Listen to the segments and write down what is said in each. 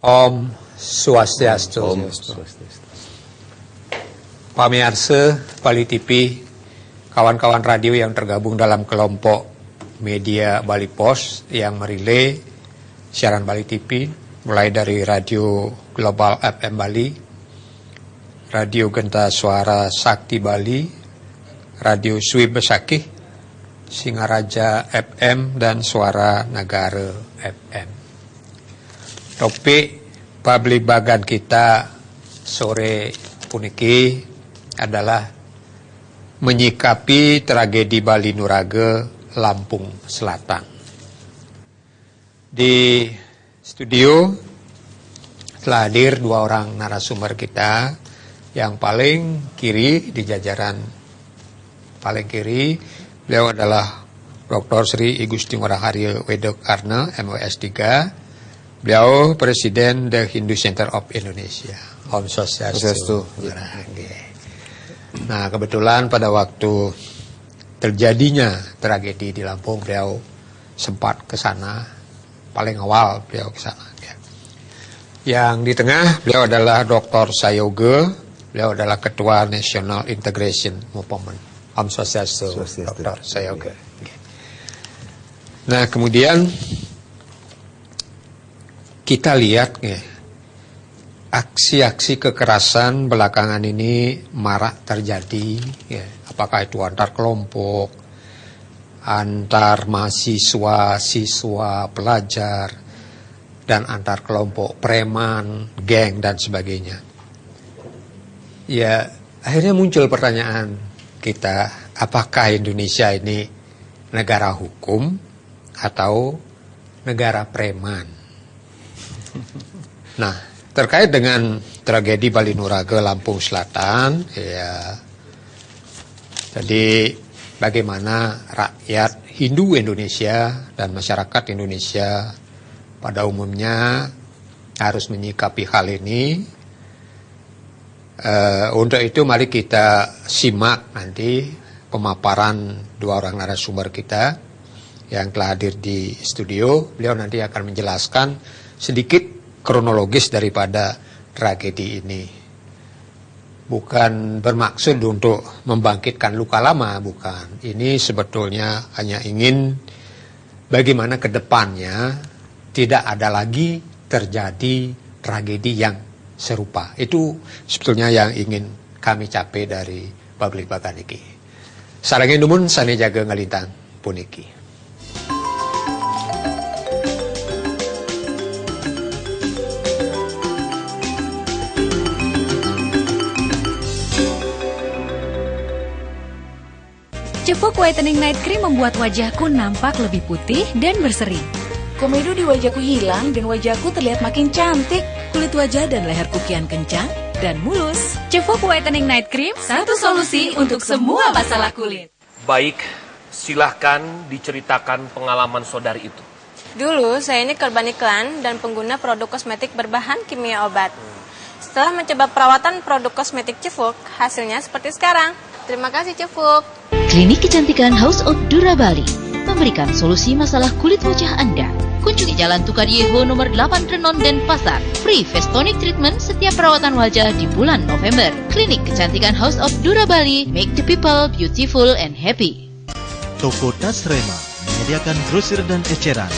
Om Swastiastu. Pamirsa Bali TV, kawan-kawan radio yang tergabung dalam kelompok media Bali Pos yang merilai siaran Bali TV, mulai dari Radio Global FM Bali, Radio Genta Suara Sakti Bali, Radio Swi Besakih, Singaraja FM, dan Suara Negara FM. Topik pablibagan kita sore puniki adalah menyikapi tragedi Bali Nuraga, Lampung Selatan. Di studio telah hadir dua orang narasumber kita. Yang paling kiri, di jajaran paling kiri, beliau adalah Dr. Sri I Gusti Ngurah Haryo Wedokarna, MOS 3. Beliau Presiden The Hindu Center of Indonesia. Om Swastiastu. Nah, kebetulan pada waktu terjadinya tragedi di Lampung, beliau sempat ke sana. Paling awal beliau ke sana. Yang di tengah, beliau adalah Dr. Sayoga. Beliau adalah Ketua National Integration Movement. Om Swastiastu, Dr. Sayoga. Nah, kemudian kita lihat aksi-aksi kekerasan belakangan ini marak terjadi, apakah itu antar kelompok, antar mahasiswa, siswa, pelajar, dan antar kelompok preman, geng, dan sebagainya. Ya, akhirnya muncul pertanyaan kita, apakah Indonesia ini negara hukum atau negara preman? Nah, terkait dengan tragedi Bali Nuraga, Lampung Selatan, ya, jadi bagaimana rakyat Hindu Indonesia dan masyarakat Indonesia pada umumnya harus menyikapi hal ini. Untuk itu mari kita simak nanti pemaparan dua orang narasumber kita yang telah hadir di studio. Beliau nanti akan menjelaskan sedikit kronologis daripada tragedi ini. Bukan bermaksud untuk membangkitkan luka lama, bukan. Ini sebetulnya hanya ingin bagaimana ke depannya tidak ada lagi terjadi tragedi yang serupa. Itu sebetulnya yang ingin kami capai dari pablibagan iki. Sarengin dumun sane jaga ngalintang puniki. Cevok Whitening Night Cream membuat wajahku nampak lebih putih dan berseri. Komedo di wajahku hilang dan wajahku terlihat makin cantik. Kulit wajah dan leherku kian kencang dan mulus. Cevok Whitening Night Cream, satu solusi untuk semua masalah kulit. Baik, silahkan diceritakan pengalaman saudari itu. Dulu saya ini korban iklan dan pengguna produk kosmetik berbahan kimia obat. Setelah mencoba perawatan produk kosmetik Cevok, hasilnya seperti sekarang. Terima kasih Cevok. Klinik Kecantikan House of Dura Bali memberikan solusi masalah kulit wajah Anda. Kunjungi Jalan Tukar Yeho nomor 8 Renon Denpasar. Free Face Tonic Treatment setiap perawatan wajah di bulan November. Klinik Kecantikan House of Dura Bali, make the people beautiful and happy. Toko Tas Rema menyediakan grosir dan eceran.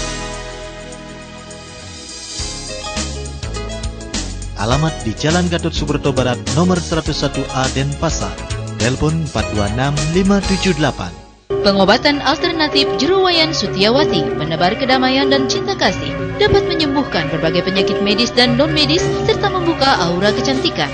Alamat di Jalan Gatot Subroto Barat nomor 101A Denpasar. Telepon 426578. Pengobatan alternatif Jeruwayan Sutiawati, penebar kedamaian dan cinta kasih, dapat menyembuhkan berbagai penyakit medis dan non-medis serta membuka aura kecantikan.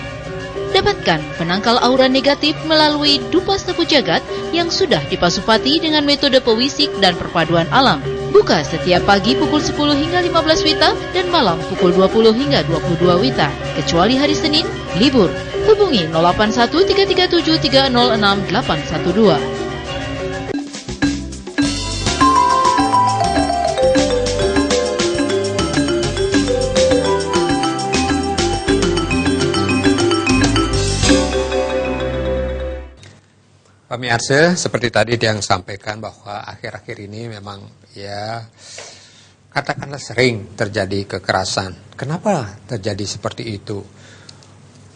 Dapatkan penangkal aura negatif melalui Dupa Sapu Jagat yang sudah dipasupati dengan metode pewisik dan perpaduan alam. Buka setiap pagi pukul 10 hingga 15 WITA dan malam pukul 20 hingga 22 WITA, kecuali hari Senin, libur. Hubungi 081337306812. Pemirsa, seperti tadi yang sampaikan bahwa akhir-akhir ini memang ya katakanlah sering terjadi kekerasan. Kenapa terjadi seperti itu?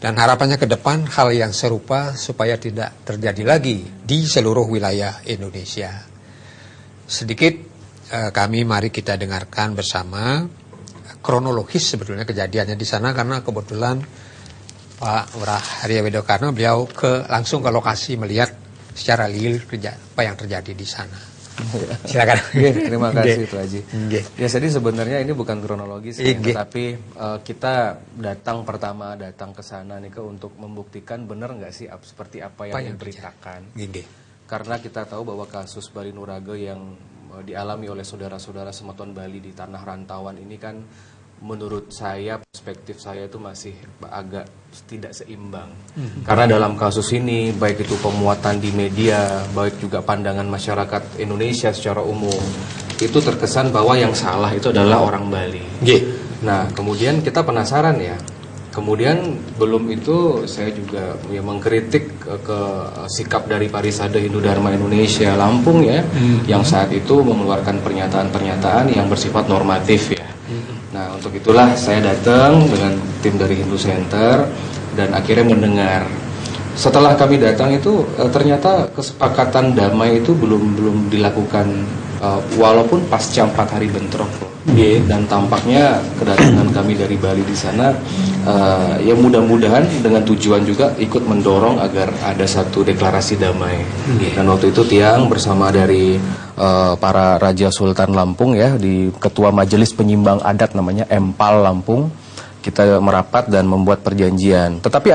Dan harapannya ke depan hal yang serupa supaya tidak terjadi lagi di seluruh wilayah Indonesia. Sedikit mari kita dengarkan bersama kronologis sebetulnya kejadiannya di sana, karena kebetulan Pak Lurah Arya Widokarno beliau langsung ke lokasi melihat secara real apa yang terjadi di sana. Silakan. Terima kasih Pak Haji. Ya, jadi sebenarnya ini bukan kronologis, tetapi kita datang ke sana nih untuk membuktikan benar nggak sih seperti apa yang diberitakan. Karena kita tahu bahwa kasus Bali Nuraga yang dialami oleh saudara-saudara Semeton Bali di tanah rantauan ini kan, menurut saya, perspektif saya itu masih agak tidak seimbang. Karena dalam kasus ini, baik itu pemuatan di media, baik juga pandangan masyarakat Indonesia secara umum, itu terkesan bahwa yang salah itu adalah orang Bali. Nah, kemudian kita penasaran ya. Kemudian belum itu saya juga mengkritik ke sikap dari Parisade Hindu Dharma Indonesia Lampung ya, yang saat itu mengeluarkan pernyataan-pernyataan yang bersifat normatif ya. Nah, untuk itulah saya datang dengan tim dari Hindu Center dan akhirnya mendengar. Setelah kami datang itu ternyata kesepakatan damai itu belum dilakukan, walaupun pasca 4 hari bentrok loh. Dan tampaknya kedatangan kami dari Bali di sana ya mudah-mudahan dengan tujuan juga ikut mendorong agar ada satu deklarasi damai. Dan waktu itu Tiang bersama dari para Raja Sultan Lampung ya, di Ketua Majelis Penyimbang Adat namanya Empal Lampung, kita merapat dan membuat perjanjian. Tetapi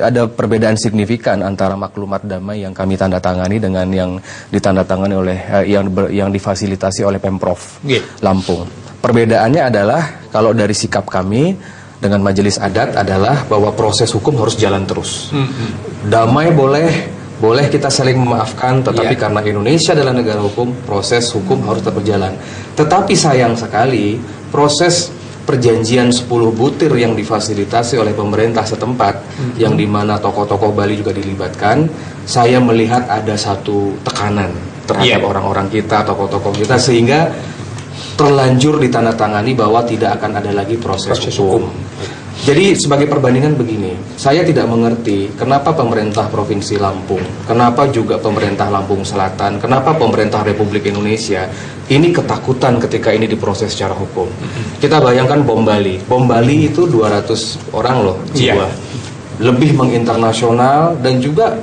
ada perbedaan signifikan antara maklumat damai yang kami tanda tangani dengan yang ditandatangani oleh yang difasilitasi oleh Pemprov Lampung. Perbedaannya adalah kalau dari sikap kami dengan Majelis Adat adalah bahwa proses hukum harus jalan terus. Damai boleh kita saling memaafkan, tetapi karena Indonesia adalah negara hukum, proses hukum harus tetap berjalan. Tetapi sayang sekali, proses perjanjian 10 butir yang difasilitasi oleh pemerintah setempat, yang dimana tokoh-tokoh Bali juga dilibatkan, saya melihat ada satu tekanan terhadap orang-orang kita, tokoh-tokoh kita, sehingga terlanjur ditandatangani bahwa tidak akan ada lagi proses hukum. Jadi sebagai perbandingan begini, saya tidak mengerti kenapa pemerintah Provinsi Lampung, kenapa juga pemerintah Lampung Selatan, kenapa pemerintah Republik Indonesia ini ketakutan ketika ini diproses secara hukum. Kita bayangkan bom Bali itu 200 orang loh jiwa, lebih menginternasional dan juga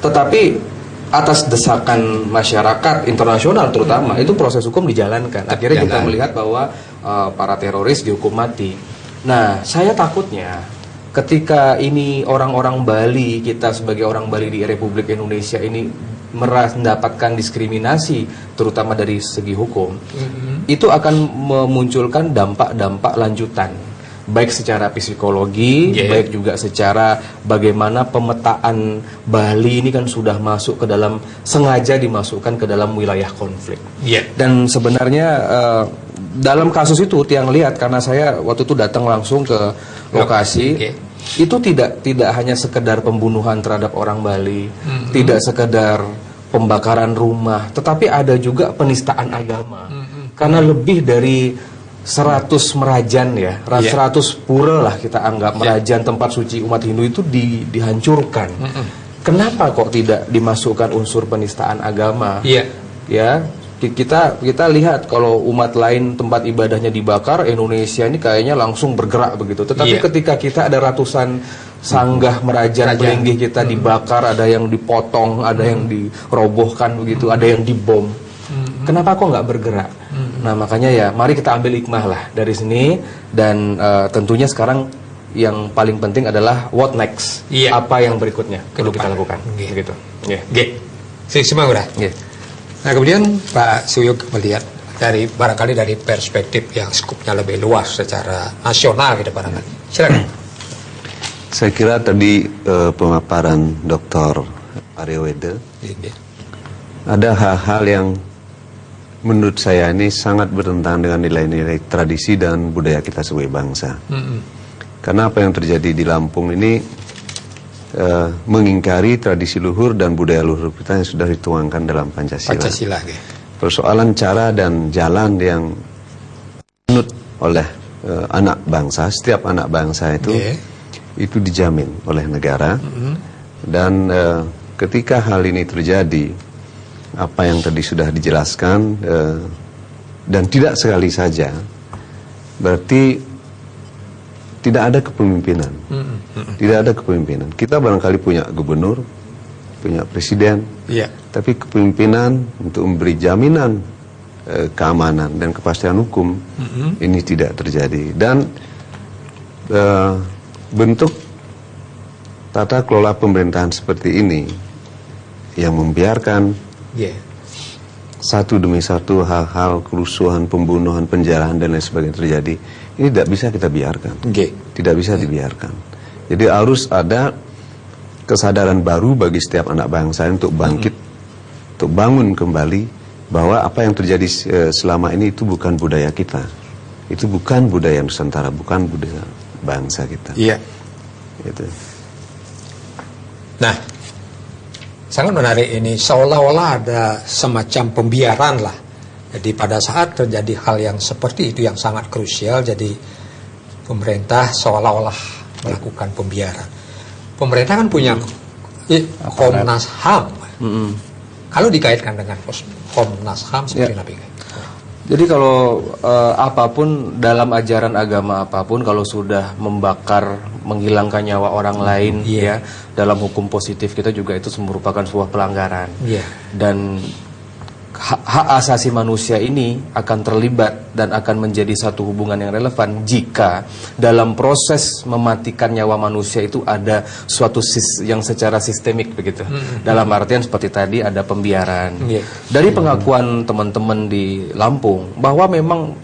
tetapi atas desakan masyarakat internasional terutama itu proses hukum dijalankan. Akhirnya kita melihat bahwa para teroris dihukum mati. Nah, saya takutnya ketika ini orang-orang Bali, kita sebagai orang Bali di Republik Indonesia ini mendapatkan diskriminasi terutama dari segi hukum, itu akan memunculkan dampak-dampak lanjutan, baik secara psikologi, baik juga secara bagaimana pemetaan Bali ini kan sudah masuk ke dalam, sengaja dimasukkan ke dalam wilayah konflik. Dan sebenarnya dalam kasus itu Tiang lihat, karena saya waktu itu datang langsung ke lokasi, itu tidak hanya sekedar pembunuhan terhadap orang Bali, tidak sekedar pembakaran rumah, tetapi ada juga penistaan agama. Karena lebih dari 100 merajan ya, 100 pura lah kita anggap, merajan tempat suci umat Hindu itu dihancurkan. Kenapa kok tidak dimasukkan unsur penistaan agama? Ya, kita lihat kalau umat lain tempat ibadahnya dibakar, Indonesia ini kayaknya langsung bergerak begitu. Tetapi ketika kita ada ratusan sanggah merajan belinggih kita dibakar, ada yang dipotong, ada yang dirobohkan begitu, ada yang dibom. Kenapa kok nggak bergerak? Nah, makanya ya mari kita ambil hikmah lah dari sini, dan tentunya sekarang yang paling penting adalah what next, apa yang berikutnya perlu kita lakukan, begitu. Nah, kemudian Pak Suyuk melihat barangkali dari perspektif yang skupnya lebih luas secara nasional gitu barangkali. Silakan. Saya kira tadi pemaparan Dr. Arya Wede, ada hal-hal yang menurut saya ini sangat bertentangan dengan nilai-nilai tradisi dan budaya kita sebagai bangsa. Karena apa yang terjadi di Lampung ini mengingkari tradisi luhur dan budaya luhur kita yang sudah dituangkan dalam Pancasila. Persoalan cara dan jalan yang oleh anak bangsa, setiap anak bangsa itu dijamin oleh negara. Dan ketika hal ini terjadi, apa yang tadi sudah dijelaskan, dan tidak sekali saja, berarti tidak ada kepemimpinan. Tidak ada kepemimpinan. Kita barangkali punya gubernur, punya presiden, tapi kepemimpinan untuk memberi jaminan keamanan dan kepastian hukum ini tidak terjadi. Dan bentuk tata kelola pemerintahan seperti ini yang membiarkan satu demi satu hal-hal kerusuhan, pembunuhan, penjarahan dan lain sebagainya terjadi, ini tidak bisa kita biarkan. Tidak bisa dibiarkan. Jadi harus ada kesadaran baru bagi setiap anak bangsa untuk bangkit, untuk bangun kembali bahwa apa yang terjadi selama ini itu bukan budaya kita, itu bukan budaya Nusantara, bukan budaya bangsa kita. Gitu. Nah, sangat menarik ini, seolah-olah ada semacam pembiaran lah. Jadi pada saat terjadi hal yang seperti itu yang sangat krusial, jadi pemerintah seolah-olah melakukan pembiaran. Pemerintah kan punya Komnas HAM. Kalau dikaitkan dengan Komnas HAM seperti apa? Jadi kalau apapun dalam ajaran agama apapun, kalau sudah membakar, menghilangkan nyawa orang lain, ya, dalam hukum positif kita juga itu merupakan sebuah pelanggaran. Dan hak asasi manusia ini akan terlibat dan akan menjadi satu hubungan yang relevan jika dalam proses mematikan nyawa manusia itu ada suatu yang secara sistemik begitu. Dalam artian seperti tadi ada pembiaran. Dari pengakuan teman-teman di Lampung bahwa memang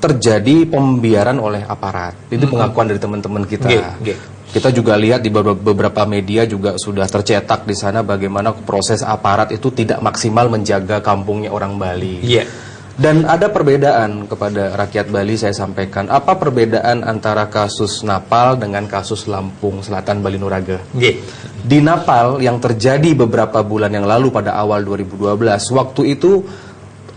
terjadi pembiaran oleh aparat. Itu pengakuan dari teman-teman kita. Kita juga lihat di beberapa media juga sudah tercetak di sana bagaimana proses aparat itu tidak maksimal menjaga kampungnya orang Bali. Dan ada perbedaan kepada rakyat Bali, saya sampaikan. Apa perbedaan antara kasus Napal dengan kasus Lampung Selatan Bali Nuraga? Di Napal yang terjadi beberapa bulan yang lalu pada awal 2012, waktu itu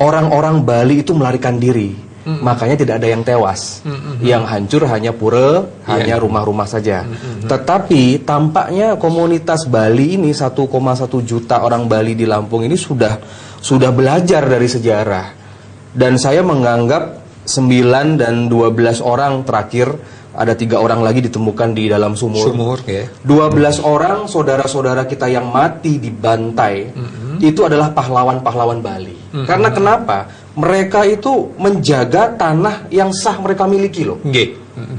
orang-orang Bali itu melarikan diri. Makanya tidak ada yang tewas. Yang hancur hanya pura, hanya rumah-rumah saja. Tetapi tampaknya komunitas Bali ini 1,1 juta orang Bali di Lampung ini sudah belajar dari sejarah. Dan saya menganggap 9 dan 12 orang terakhir, ada 3 orang lagi ditemukan di dalam sumur. 12 orang saudara-saudara kita yang mati dibantai itu adalah pahlawan-pahlawan Bali. Karena kenapa? Mereka itu menjaga tanah yang sah mereka miliki loh.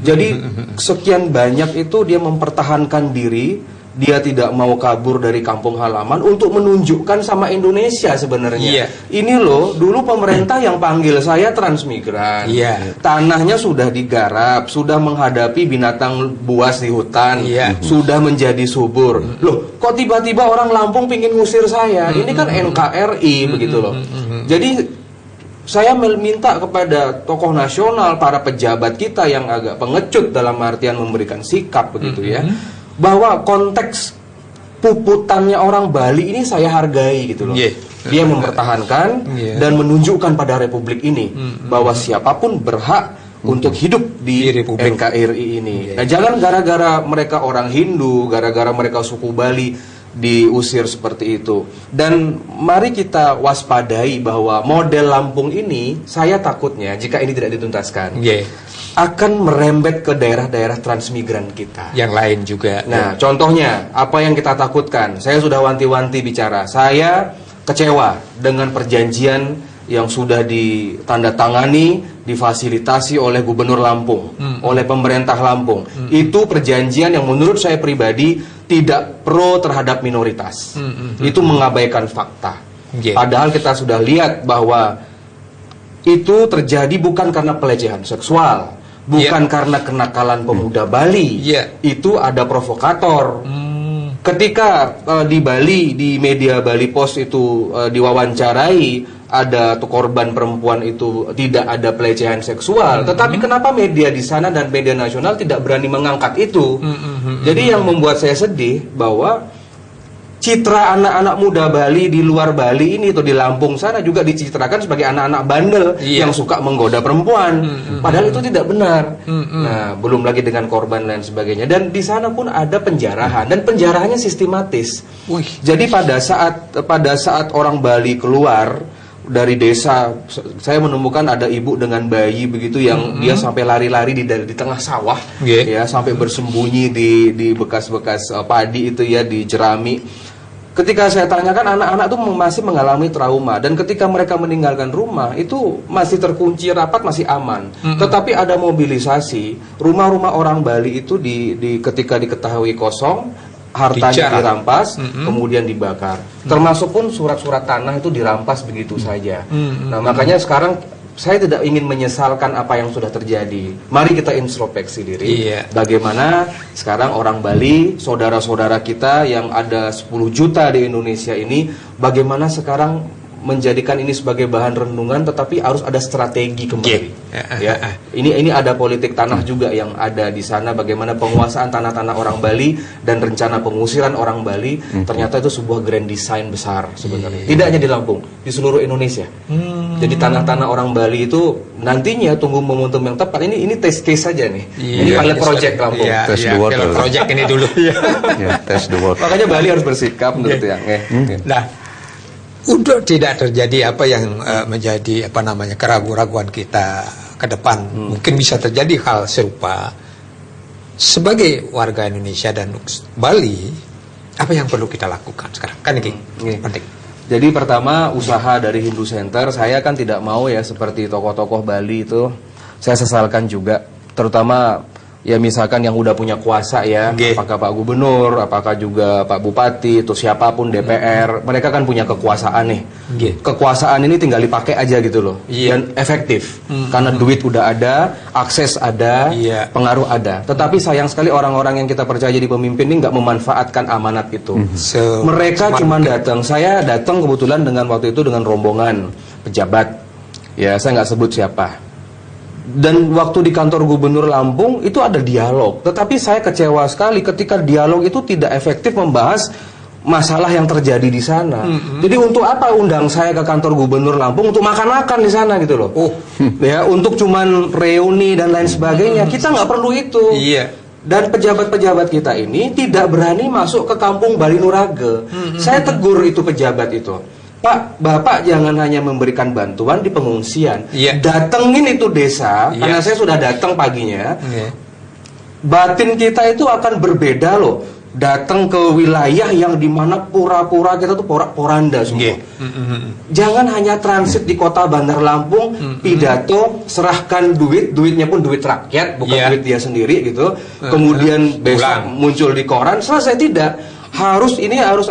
Jadi sekian banyak itu dia mempertahankan diri, dia tidak mau kabur dari kampung halaman untuk menunjukkan sama Indonesia sebenarnya. Ini loh, dulu pemerintah yang panggil saya transmigran. Tanahnya sudah digarap, sudah menghadapi binatang buas di hutan, sudah menjadi subur. Loh, kok tiba-tiba orang Lampung pingin ngusir saya? Ini kan NKRI begitu loh. Jadi saya meminta kepada tokoh nasional, para pejabat kita yang agak pengecut dalam artian memberikan sikap begitu ya, bahwa konteks puputannya orang Bali ini saya hargai gitu loh. Dia mempertahankan dan menunjukkan pada Republik ini bahwa siapapun berhak untuk hidup di NKRI ini. Nah, jangan gara-gara mereka orang Hindu, gara-gara mereka suku Bali diusir seperti itu. Dan mari kita waspadai bahwa model Lampung ini, saya takutnya jika ini tidak dituntaskan, akan merembet ke daerah-daerah transmigran kita yang lain juga. Nah, contohnya apa yang kita takutkan? Saya sudah wanti-wanti bicara. Saya kecewa dengan perjanjian yang sudah ditandatangani, difasilitasi oleh Gubernur Lampung, oleh pemerintah Lampung. Itu perjanjian yang menurut saya pribadi tidak pro terhadap minoritas. Itu mengabaikan fakta. Padahal kita sudah lihat bahwa itu terjadi bukan karena pelecehan seksual, bukan karena kenakalan pemuda Bali. Itu ada provokator. Ketika di Bali, di media Bali Post itu diwawancarai, ada tuh korban perempuan itu tidak ada pelecehan seksual, tetapi kenapa media di sana dan media nasional tidak berani mengangkat itu? Jadi yang membuat saya sedih bahwa citra anak-anak muda Bali di luar Bali ini atau di Lampung sana juga dicitrakan sebagai anak-anak bandel yang suka menggoda perempuan. Padahal itu tidak benar. Nah, belum lagi dengan korban dan sebagainya. Dan di sana pun ada penjarahan dan penjarahannya sistematis. Jadi pada saat orang Bali keluar dari desa, saya menemukan ada ibu dengan bayi begitu yang dia sampai lari-lari di tengah sawah, ya, sampai bersembunyi di bekas-bekas padi itu ya, di jerami. Ketika saya tanyakan, anak-anak itu masih mengalami trauma, dan ketika mereka meninggalkan rumah itu masih terkunci rapat, masih aman. Tetapi ada mobilisasi, rumah-rumah orang Bali itu ketika diketahui kosong, hartanya dirampas, kemudian dibakar. Termasuk pun surat-surat tanah itu dirampas begitu saja. Nah, makanya sekarang saya tidak ingin menyesalkan apa yang sudah terjadi. Mari kita introspeksi diri. Bagaimana sekarang orang Bali, saudara-saudara kita yang ada 10 juta di Indonesia ini, bagaimana sekarang menjadikan ini sebagai bahan renungan, tetapi harus ada strategi kembali. Ya, ini ada politik tanah juga yang ada di sana. Bagaimana penguasaan tanah-tanah orang Bali dan rencana pengusiran orang Bali, ternyata itu sebuah grand design besar sebenarnya. Tidak hanya di Lampung, di seluruh Indonesia. Jadi tanah-tanah orang Bali itu nantinya tunggu momentum yang tepat. Ini test case saja nih. Ini pilot project Lampung. Test the water. Pilot project ini dulu. Test the water. Makanya Bali harus bersikap menurut yang. Nah, untuk tidak terjadi apa yang menjadi keraguan-raguan kita ke depan, mungkin bisa terjadi hal serupa. Sebagai warga Indonesia dan Bali, apa yang perlu kita lakukan sekarang? Kan ini penting. Jadi pertama, usaha dari Hindu Center, saya kan tidak mau ya seperti tokoh-tokoh Bali itu, saya sesalkan juga, terutama ya misalkan yang udah punya kuasa ya, apakah Pak Gubernur, apakah juga Pak Bupati, atau siapapun DPR, mereka kan punya kekuasaan nih. Kekuasaan ini tinggal dipakai aja gitu loh, dan efektif, karena duit udah ada, akses ada, pengaruh ada. Tetapi sayang sekali orang-orang yang kita percaya jadi pemimpin ini nggak memanfaatkan amanat itu. Mereka cuma datang, saya datang kebetulan waktu itu dengan rombongan pejabat, ya saya nggak sebut siapa. Dan waktu di kantor Gubernur Lampung itu ada dialog, tetapi saya kecewa sekali ketika dialog itu tidak efektif membahas masalah yang terjadi di sana. Jadi untuk apa undang saya ke kantor Gubernur Lampung untuk makan-makan di sana gitu loh? Ya, untuk cuman reuni dan lain sebagainya. Kita nggak perlu itu. Dan pejabat-pejabat kita ini tidak berani masuk ke kampung Bali Nurage. Saya tegur itu pejabat itu. Pak, Bapak jangan hanya memberikan bantuan di pengungsian, datengin itu desa, karena saya sudah datang paginya. Batin kita itu akan berbeda loh. Datang ke wilayah yang dimana pura-pura kita tuh porak-poranda semua. Jangan hanya transit di kota Bandar Lampung, pidato, serahkan duitnya pun duit rakyat, bukan duit dia sendiri gitu. Kemudian besok muncul di koran, selesai. Tidak. Harus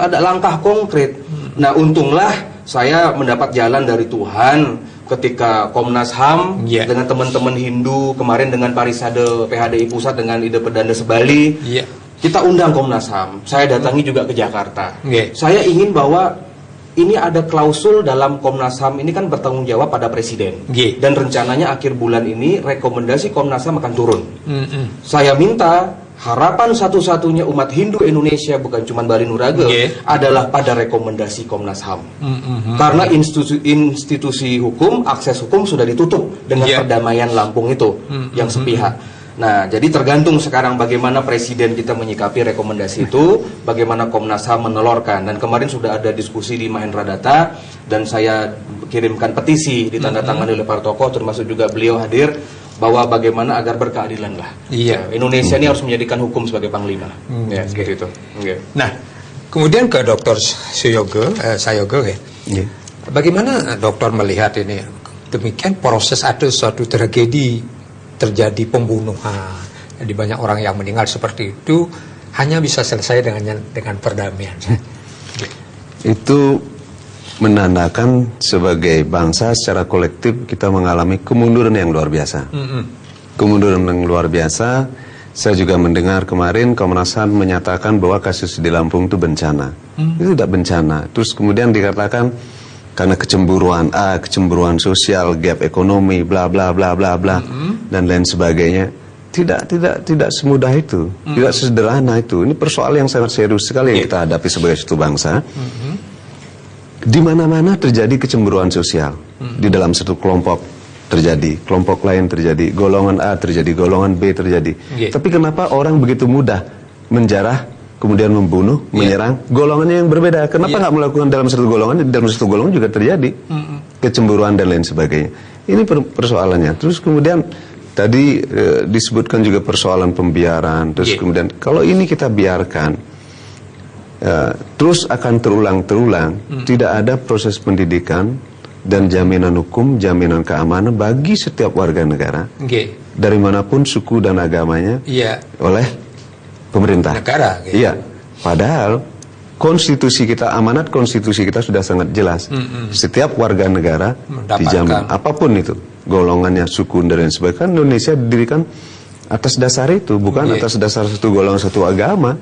ada langkah konkret. Nah, untunglah saya mendapat jalan dari Tuhan ketika Komnas HAM dengan teman-teman Hindu kemarin dengan Parisade PHDI Pusat dengan Ide Perdana Sebali, kita undang Komnas HAM. Saya datangi juga ke Jakarta. Saya ingin bahwa ini ada klausul dalam Komnas HAM ini kan bertanggung jawab pada Presiden. Dan rencananya akhir bulan ini rekomendasi Komnas HAM akan turun. Saya minta harapan satu-satunya umat Hindu Indonesia, bukan cuma Bali Nurage, adalah pada rekomendasi Komnas HAM. Karena institusi hukum, akses hukum sudah ditutup dengan perdamaian Lampung itu yang sepihak. Nah, jadi tergantung sekarang bagaimana Presiden kita menyikapi rekomendasi itu, bagaimana Komnas HAM menelorkan. Dan kemarin sudah ada diskusi di Mahendra Data, dan saya kirimkan petisi ditandatangani oleh para tokoh, termasuk juga beliau hadir, bahwa bagaimana agar berkeadilan lah. Indonesia ini harus menjadikan hukum sebagai panglima. Seperti itu. Nah, kemudian ke Dr. Sayogo ya. Bagaimana dokter melihat ini? Demikian proses ada suatu tragedi terjadi pembunuhan. Jadi banyak orang yang meninggal seperti itu hanya bisa selesai dengan perdamaian. Itu menandakan sebagai bangsa secara kolektif kita mengalami kemunduran yang luar biasa. Kemunduran yang luar biasa. Saya juga mendengar kemarin Komnas HAM menyatakan bahwa kasus di Lampung itu bencana. Itu tidak bencana. Terus kemudian dikatakan karena kecemburuan sosial, gap ekonomi, bla bla bla bla bla, dan lain sebagainya. tidak semudah itu, tidak sesederhana itu. Ini persoalan yang sangat serius sekali yang kita hadapi sebagai satu bangsa. Di mana-mana terjadi kecemburuan sosial. Di dalam satu kelompok terjadi, kelompok lain terjadi, golongan A terjadi, golongan B terjadi. Tapi kenapa orang begitu mudah menjarah, kemudian membunuh, menyerang golongannya yang berbeda? Kenapa nggak melakukan dalam satu golongan? Dalam satu golongan juga terjadi kecemburuan dan lain sebagainya. Ini persoalannya. Terus kemudian tadi disebutkan juga persoalan pembiaran. Terus kemudian kalau ini kita biarkan, terus akan terulang. Tidak ada proses pendidikan dan jaminan hukum, jaminan keamanan bagi setiap warga negara, dari manapun suku dan agamanya, oleh pemerintah negara. Iya, padahal konstitusi kita, amanat konstitusi kita sudah sangat jelas. Setiap warga negara dijamin, apapun itu golongannya, suku dan lain sebagainya. Kan Indonesia didirikan atas dasar itu, bukan atas dasar satu golongan, satu agama.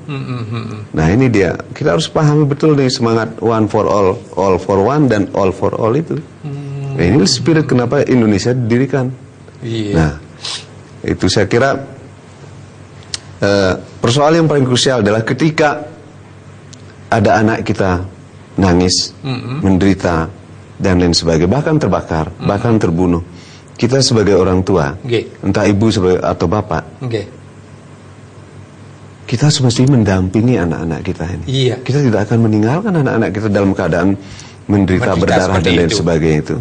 Nah ini dia, kita harus pahami betul nih semangat one for all for one, dan all for all itu. Nah, ini spirit kenapa Indonesia didirikan. Nah itu saya kira persoalan yang paling krusial adalah ketika ada anak kita nangis, menderita dan lain sebagainya, bahkan terbakar, bahkan terbunuh. Kita sebagai orang tua, entah ibu atau bapak, kita semestinya mendampingi anak-anak kita ini. Kita tidak akan meninggalkan anak-anak kita dalam keadaan menderita, berdarah dan lain sebagainya itu.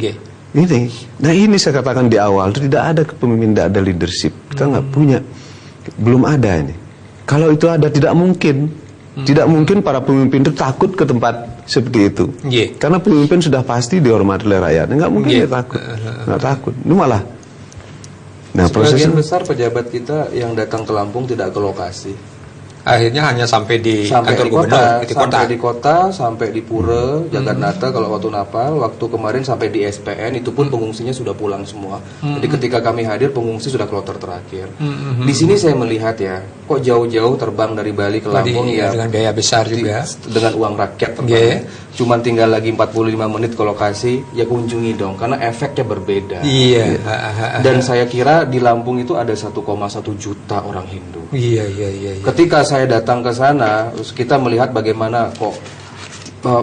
Nah ini saya katakan di awal, tidak ada kepemimpinan, tidak ada leadership. Kita nggak punya, belum ada ini. Kalau itu ada, tidak mungkin. Tidak mungkin para pemimpin itu takut ke tempat seperti itu. Karena pemimpin sudah pasti dihormati oleh rakyat. Nggak mungkin dia takut. Nggak takut. Ini malah. Nah, sebagian besar pejabat kita yang datang ke Lampung tidak ke lokasi. Akhirnya hanya sampai di kantor gubernur, sampai di kota, sampai di Pura, Jagannatha kalau waktu Napal, waktu kemarin sampai di SPN, itu pun pengungsinya sudah pulang semua. Jadi ketika kami hadir, pengungsi sudah kloter terakhir. Di sini saya melihat ya, kok jauh-jauh terbang dari Bali ke Lampung ya, dengan biaya besar juga, dengan uang rakyat terbang. Cuman tinggal lagi 45 menit ke lokasi, ya kunjungi dong, karena efeknya berbeda. Dan saya kira di Lampung itu ada 1,1 juta orang Hindu. Ketika saya datang ke sana, kita melihat bagaimana kok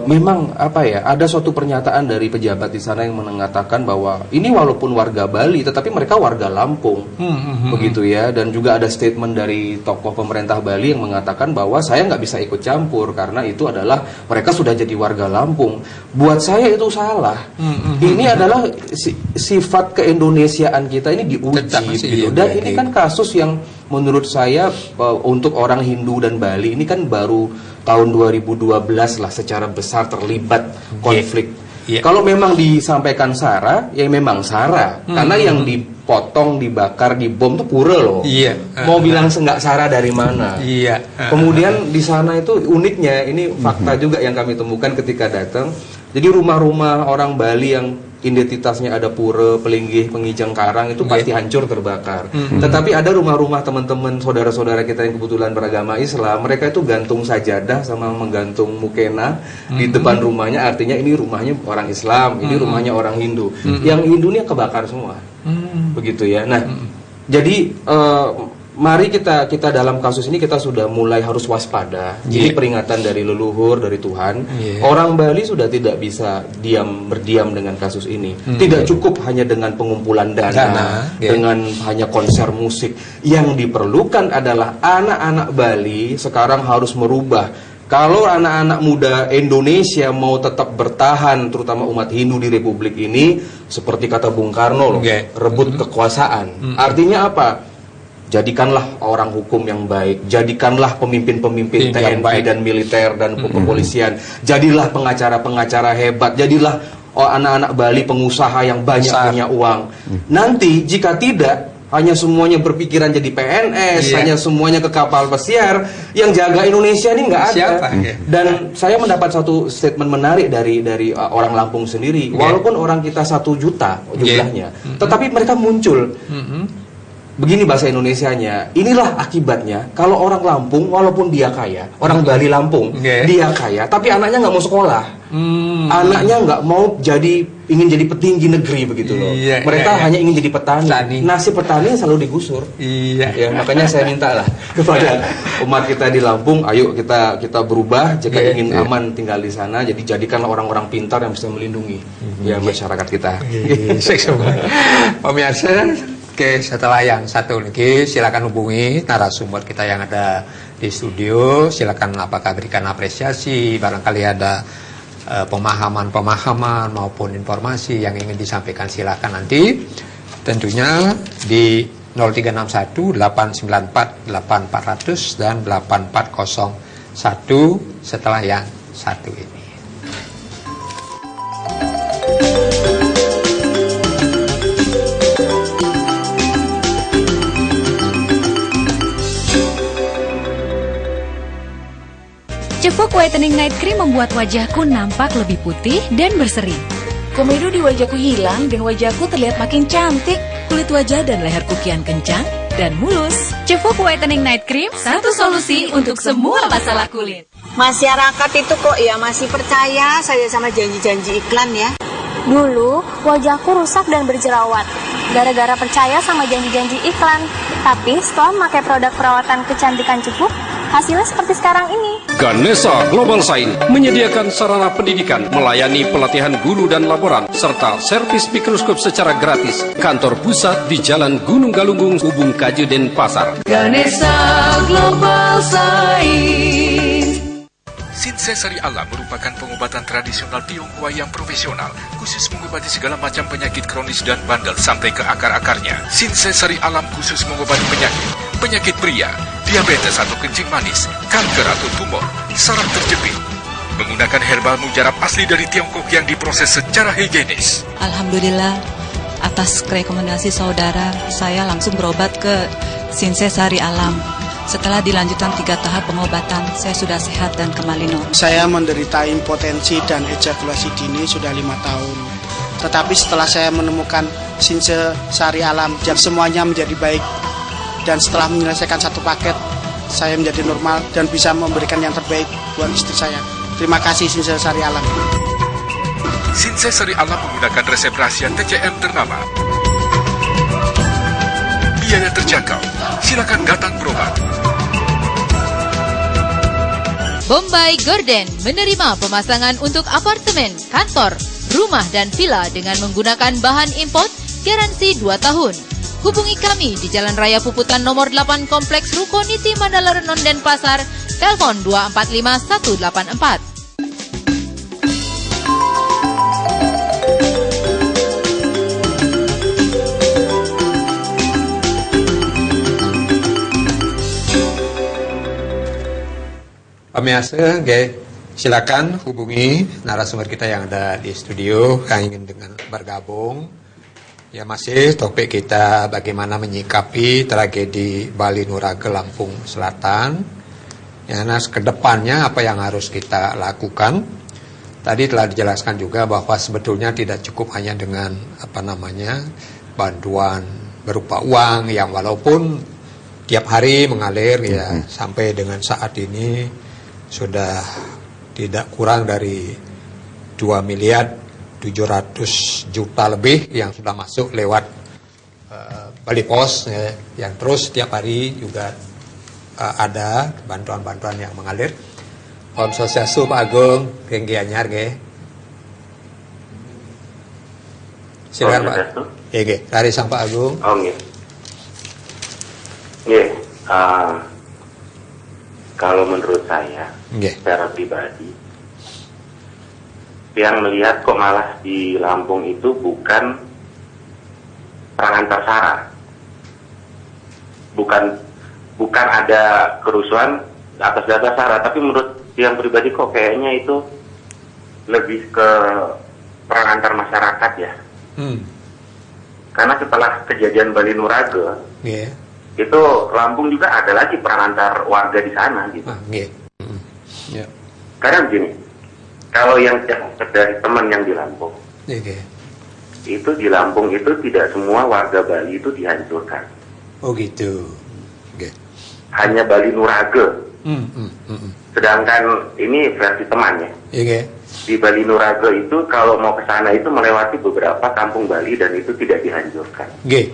memang apa ya, ada suatu pernyataan dari pejabat di sana yang mengatakan bahwa ini walaupun warga Bali, tetapi mereka warga Lampung, begitu ya. Dan juga ada statement dari tokoh pemerintah Bali yang mengatakan bahwa saya nggak bisa ikut campur karena itu adalah mereka sudah jadi warga Lampung. Buat saya itu salah. Ini adalah sifat keindonesiaan kita ini diuji, gitu. Dan ini kan kasus yang menurut saya untuk orang Hindu dan Bali ini kan baru tahun 2012 lah secara besar terlibat konflik. Kalau memang disampaikan SARA, ya memang SARA. Karena yang dipotong, dibakar, dibom itu Pura loh. Mau bilang nggak SARA dari mana? Kemudian di sana itu uniknya, ini fakta juga yang kami temukan ketika datang. Jadi rumah-rumah orang Bali yang identitasnya ada Pura, Pelinggih, Pengijang, Karang itu pasti hancur terbakar. Tetapi ada rumah-rumah teman-teman saudara-saudara kita yang kebetulan beragama Islam, mereka itu gantung sajadah sama menggantung mukena di depan rumahnya, artinya ini rumahnya orang Islam, ini rumahnya orang Hindu. Yang Hindunya kebakar semua. Begitu ya. Nah, jadi mari kita dalam kasus ini kita sudah mulai harus waspada. Ini peringatan dari leluhur, dari Tuhan. Orang Bali sudah tidak bisa berdiam dengan kasus ini. Tidak cukup hanya dengan pengumpulan dana, dengan hanya konser musik. Yang diperlukan adalah anak-anak Bali sekarang harus merubah. Kalau anak-anak muda Indonesia mau tetap bertahan, terutama umat Hindu di Republik ini, seperti kata Bung Karno loh, rebut kekuasaan. Artinya apa? Jadikanlah orang hukum yang baik, jadikanlah pemimpin-pemimpin TNI dan militer dan kepolisian, jadilah pengacara-pengacara hebat, jadilah anak-anak Bali pengusaha yang banyak punya uang. Nanti jika tidak, hanya semuanya berpikiran jadi PNS, hanya semuanya ke kapal pesiar, yang jaga Indonesia ini nggak ada. Dan saya mendapat satu statement menarik dari orang Lampung sendiri. Walaupun orang kita 1 juta jumlahnya, tetapi mereka muncul. begini bahasa Indonesianya, inilah akibatnya kalau orang Lampung walaupun dia kaya, orang Bali Lampung dia kaya, tapi anaknya nggak mau sekolah, anaknya nggak mau ingin jadi petinggi negeri begitu loh. Mereka hanya ingin jadi petani. Nasib petani selalu digusur. Ya, makanya saya minta lah kepada umat kita di Lampung, ayo kita berubah jika ingin aman tinggal di sana. Jadi jadikanlah orang-orang pintar yang bisa melindungi ya masyarakat kita. Pemirsa. Oke, setelah yang satu lagi, silakan hubungi narasumber kita yang ada di studio. Silakan apakah berikan apresiasi, barangkali ada pemahaman maupun informasi yang ingin disampaikan, silakan nanti. Tentunya di 0361 894 8400 dan 8401 setelah yang satu ini. Cevok Whitening Night Cream membuat wajahku nampak lebih putih dan berseri. Komedo di wajahku hilang dan wajahku terlihat makin cantik. Kulit wajah dan leherku kian kencang dan mulus. Cevok Whitening Night Cream, satu solusi untuk semua masalah kulit. Masyarakat itu kok ya masih percaya saja sama janji-janji iklan ya. Dulu wajahku rusak dan berjerawat gara-gara percaya sama janji-janji iklan. Tapi setelah memakai produk perawatan kecantikan Cevok, hasilnya seperti sekarang ini. Ganesha Global Shine menyediakan sarana pendidikan, melayani pelatihan guru dan laboran, serta servis mikroskop secara gratis. Kantor pusat di Jalan Gunung Galunggung, Ubung Kaju, Denpasar. Ganesha Global Shine. Sinsai Sari Alam merupakan pengobatan tradisional Tionghoa yang profesional, khusus mengobati segala macam penyakit kronis dan bandel sampai ke akar-akarnya. Sinsai Sari Alam khusus mengobati penyakit pria, diabetes atau kencing manis, kanker atau tumor, saraf terjepit. Menggunakan herbal mujarab asli dari Tiongkok yang diproses secara higienis. Alhamdulillah, atas rekomendasi saudara, saya langsung berobat ke Sinsai Sari Alam. Setelah dilanjutkan 3 tahap pengobatan, saya sudah sehat dan kembali normal. Saya menderita impotensi dan ejakulasi dini sudah 5 tahun. Tetapi setelah saya menemukan Sinsai Sari Alam, semuanya menjadi baik. Dan setelah menyelesaikan 1 paket, saya menjadi normal dan bisa memberikan yang terbaik buat istri saya. Terima kasih Sinsai Sari Alam. Sinsai Sari Alam menggunakan resep rahasia TCM ternama. Biaya terjangkau. Silakan datang berobat. Bombay Garden menerima pemasangan untuk apartemen, kantor, rumah dan villa dengan menggunakan bahan import garansi 2 tahun. Hubungi kami di Jalan Raya Puputan nomor 8 Kompleks Rukoniti Mandala Renon Denpasar, telepon 245 184. Pemirsa, silakan hubungi narasumber kita yang ada di studio yang ingin dengan bergabung. Ya, masih topik kita bagaimana menyikapi tragedi Bali Nuraga Lampung Selatan. Ya, nah, kedepannya apa yang harus kita lakukan? Tadi telah dijelaskan juga bahwa sebetulnya tidak cukup hanya dengan bantuan berupa uang yang walaupun tiap hari mengalir ya sampai dengan saat ini sudah tidak kurang dari 2.700.000.000 lebih yang sudah masuk lewat Bali Pos ya, yang terus setiap hari juga ada bantuan-bantuan yang mengalir. Om Swastiastu Pak Agung, Genggi Anyar silakan Pak. Dari Sang Pak Agung. Kalau menurut saya, secara pribadi, yang melihat kok malah di Lampung itu bukan perangantar SARA, bukan ada kerusuhan atas data SARA, tapi menurut yang pribadi kok kayaknya itu lebih ke perangantar masyarakat ya. Karena setelah kejadian Bali Nuraga, itu Lampung juga ada lagi perangantar warga di sana gitu. Karena begini, kalau yang dari teman yang di Lampung, itu di Lampung itu tidak semua warga Bali itu dihancurkan. Oh gitu. Okay. Hanya Bali Nuraga. Sedangkan ini versi temannya. Okay. Di Bali Nuraga itu kalau mau ke sana itu melewati beberapa kampung Bali dan itu tidak dihancurkan. Okay.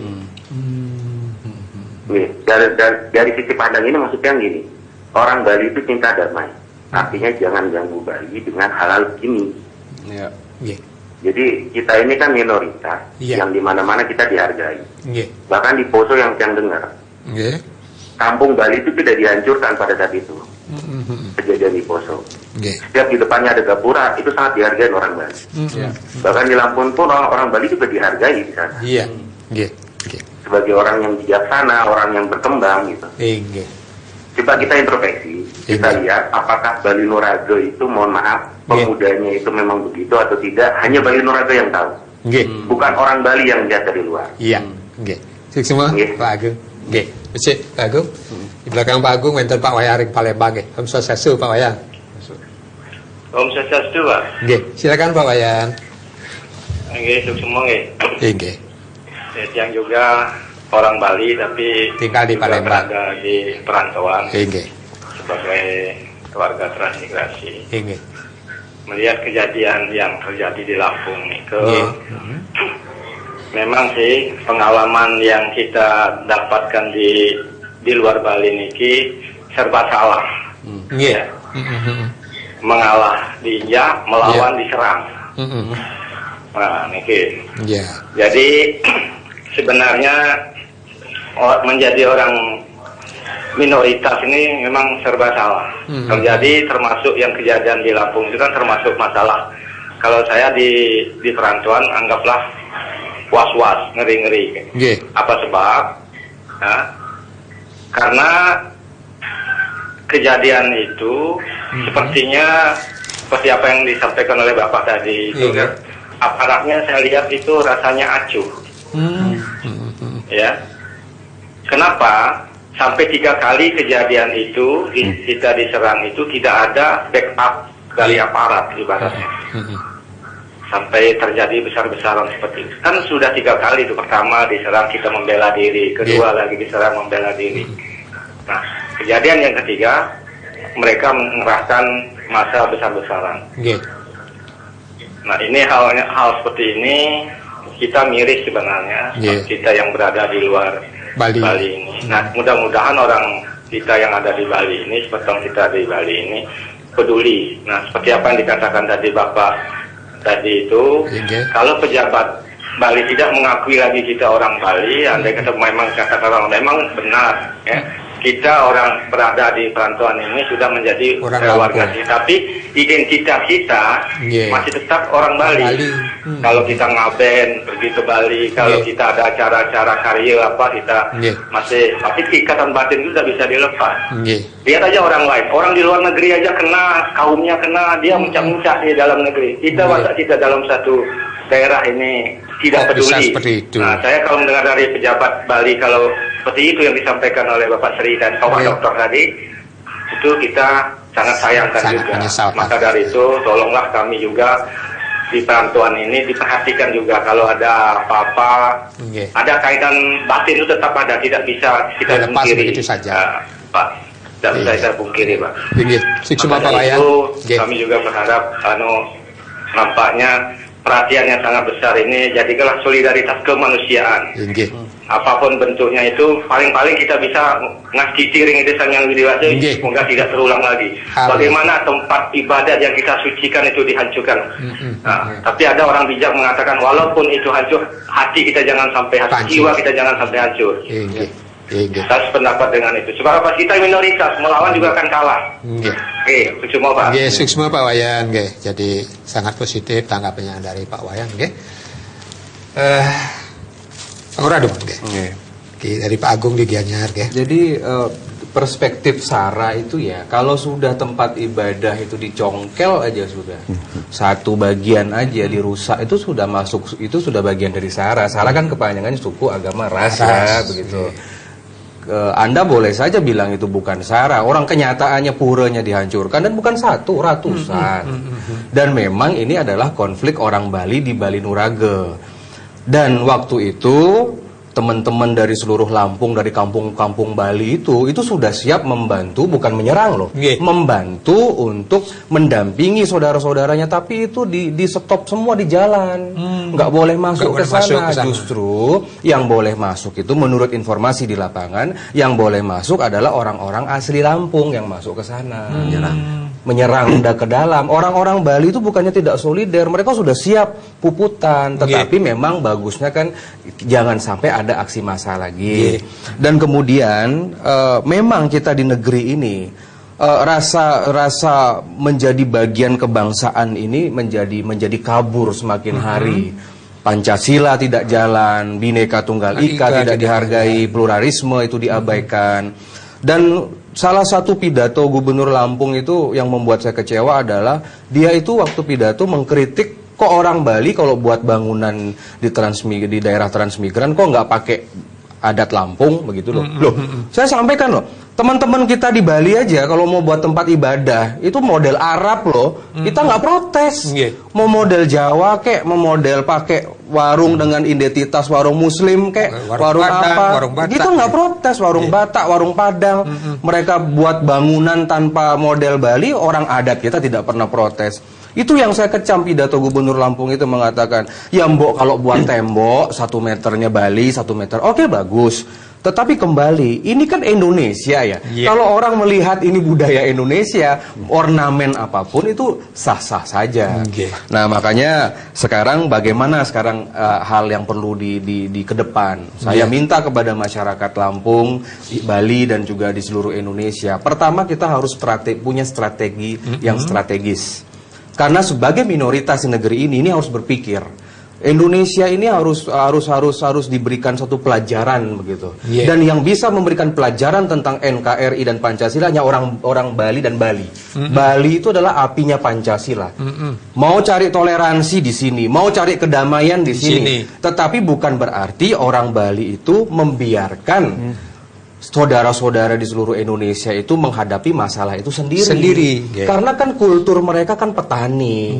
Dari sisi pandang ini maksudnya gini, orang Bali itu cinta damai. Artinya jangan ganggu Bali dengan hal-hal begini. Yeah. Yeah. Jadi kita ini kan minoritas yang dimana-mana kita dihargai. Bahkan di Poso yang dengar, kampung Bali itu tidak dihancurkan pada saat itu. Kejadian di Poso. Setiap di depannya ada gapura, itu sangat dihargai orang Bali. Bahkan di Lampung pun orang Bali juga dihargai di sana. Sebagai orang yang bijaksana, orang yang berkembang gitu. Coba kita introspeksi, kita lihat apakah Bali Nuraga itu, mohon maaf, pemudanya itu memang begitu atau tidak, hanya Bali Nuraga yang tahu. Bukan orang Bali yang lihat dari luar. Iya. Semua Pak Agung. Pak Agung. Di belakang Pak Agung wonten Pak Wayaring Palembang. Om Swastiastu Pak Wayan. Om Swastiastu Pak. Silakan Pak Wayan. Semua nggih. Yang juga orang Bali tapi tinggal di Palembang, berada di perantauan sebagai keluarga transmigrasi. Melihat kejadian yang terjadi di Lampung itu, memang sih pengalaman yang kita dapatkan di luar Bali niki serba salah. Mengalah diinjak, melawan diserang. Nah, niki. Jadi sebenarnya menjadi orang minoritas ini memang serba salah. Terjadi termasuk yang kejadian di Lampung itu kan termasuk masalah. Kalau saya di perantauan anggaplah was-was, ngeri-ngeri. Apa sebab? Nah, karena kejadian itu sepertinya seperti apa yang disampaikan oleh Bapak tadi itu kan, aparatnya saya lihat itu rasanya acuh. Ya, kenapa sampai 3 kali kejadian itu kita diserang itu tidak ada backup dari aparat ibaratnya, sampai terjadi besar-besaran seperti itu. Kan sudah 3 kali itu, pertama diserang kita membela diri, kedua lagi diserang membela diri. Nah, kejadian yang ketiga mereka mengerahkan massa besar-besaran. Nah, ini hal seperti ini kita miris sebenarnya, kita yang berada di luar Bali ini. Nah, mudah-mudahan orang kita yang ada di Bali ini, seperti kita di Bali ini, peduli. Nah, seperti apa yang dikatakan tadi Bapak tadi itu, kalau pejabat Bali tidak mengakui lagi kita orang Bali, andai kata memang katakan orang memang benar, ya. Kita orang berada di perantauan ini sudah menjadi warga kita, tapi identitas kita masih tetap orang Bali. Kalau kita ngaben pergi ke Bali, kalau kita ada acara-acara karya apa, kita masih ikatan batin itu tidak bisa dilepas. Lihat aja orang lain, orang di luar negeri aja kena, kaumnya kena, dia muncak-muncak di dalam negeri. Kita kita dalam satu daerah ini tidak peduli. Nah, saya kalau mendengar dari pejabat Bali kalau seperti itu yang disampaikan oleh Bapak Sri dan Bapak Dokter tadi, itu kita sangat sayangkan juga. Maka dari itu, tolonglah kami juga di perantauan ini diperhatikan juga kalau ada apa-apa, ada kaitan batin itu tetap ada, tidak bisa kita pungkiri. Pak, tidak bisa kita pungkiri, Pak. Maka dari itu, kami juga berharap, nampaknya perhatian yang sangat besar ini jadikanlah solidaritas kemanusiaan. Apapun bentuknya itu, paling-paling kita bisa ngasih tiring itu yang lebih dewasa, semoga tidak terulang lagi. Bagaimana tempat ibadat yang kita sucikan itu dihancurkan. Nah, tapi ada orang bijak mengatakan walaupun itu hancur, hati kita jangan sampai hancur, jiwa kita jangan sampai hancur. Saya sependapat dengan itu. Sebab apa, kita minoritas, melawan juga akan kalah. Suksma Pak. Suksma Pak Wayan. Jadi sangat positif tanggapannya dari Pak Wayan. Penguradum. Dari Pak Agung di Gianyar. Jadi perspektif SARA itu ya, kalau sudah tempat ibadah itu dicongkel aja sudah, satu bagian aja dirusak, itu sudah masuk, itu sudah bagian dari SARA. SARA kan kepanjangannya suku, agama, ras, begitu. Anda boleh saja bilang itu bukan SARA, orang kenyataannya puranya dihancurkan dan bukan satu, ratusan. Dan memang ini adalah konflik orang Bali di Bali Nuraga. Dan waktu itu teman-teman dari seluruh Lampung, dari kampung-kampung Bali itu sudah siap membantu, bukan menyerang loh, membantu untuk mendampingi saudara-saudaranya, tapi itu di stop semua di jalan, nggak boleh masuk ke sana. Justru yang boleh masuk itu menurut informasi di lapangan, yang boleh masuk adalah orang-orang asli Lampung yang masuk ke sana, menyerang ke dalam. Orang-orang Bali itu bukannya tidak solider, mereka sudah siap puputan, tetapi memang bagusnya kan jangan sampai ada aksi massa lagi. Dan kemudian memang kita di negeri ini rasa menjadi bagian kebangsaan ini menjadi kabur semakin hari. Pancasila tidak jalan, Bhinneka Tunggal Ika tidak dihargai, pluralisme itu diabaikan. Dan salah satu pidato Gubernur Lampung itu yang membuat saya kecewa adalah dia itu waktu pidato mengkritik kok orang Bali kalau buat bangunan di daerah transmigran kok nggak pakai adat Lampung begitu loh. Saya sampaikan loh, teman-teman kita di Bali aja kalau mau buat tempat ibadah itu model Arab loh, kita nggak protes. Mau model Jawa kek, mau model pakai warung dengan identitas warung Muslim kek, warung Padang, apa, warung Batak, kita nggak protes. Warung Batak, warung Padang, mereka buat bangunan tanpa model Bali, orang adat kita tidak pernah protes. Itu yang saya kecam pidato Gubernur Lampung itu mengatakan, ya mbok kalau buat tembok 1 meternya Bali 1 meter, oke bagus. Tetapi kembali, ini kan Indonesia ya. Kalau orang melihat ini budaya Indonesia, ornamen apapun itu sah-sah saja. Nah makanya sekarang bagaimana sekarang hal yang perlu di ke depan. Saya minta kepada masyarakat Lampung, Bali dan juga di seluruh Indonesia. Pertama kita harus punya strategi yang strategis. Karena sebagai minoritas di negeri ini harus berpikir. Indonesia ini harus diberikan satu pelajaran begitu. Dan yang bisa memberikan pelajaran tentang NKRI dan Pancasila hanya orang Bali dan Bali. Bali itu adalah apinya Pancasila. Mau cari toleransi di sini, mau cari kedamaian di sini. Tetapi bukan berarti orang Bali itu membiarkan saudara-saudara di seluruh Indonesia itu menghadapi masalah itu sendiri. Karena kan kultur mereka kan petani.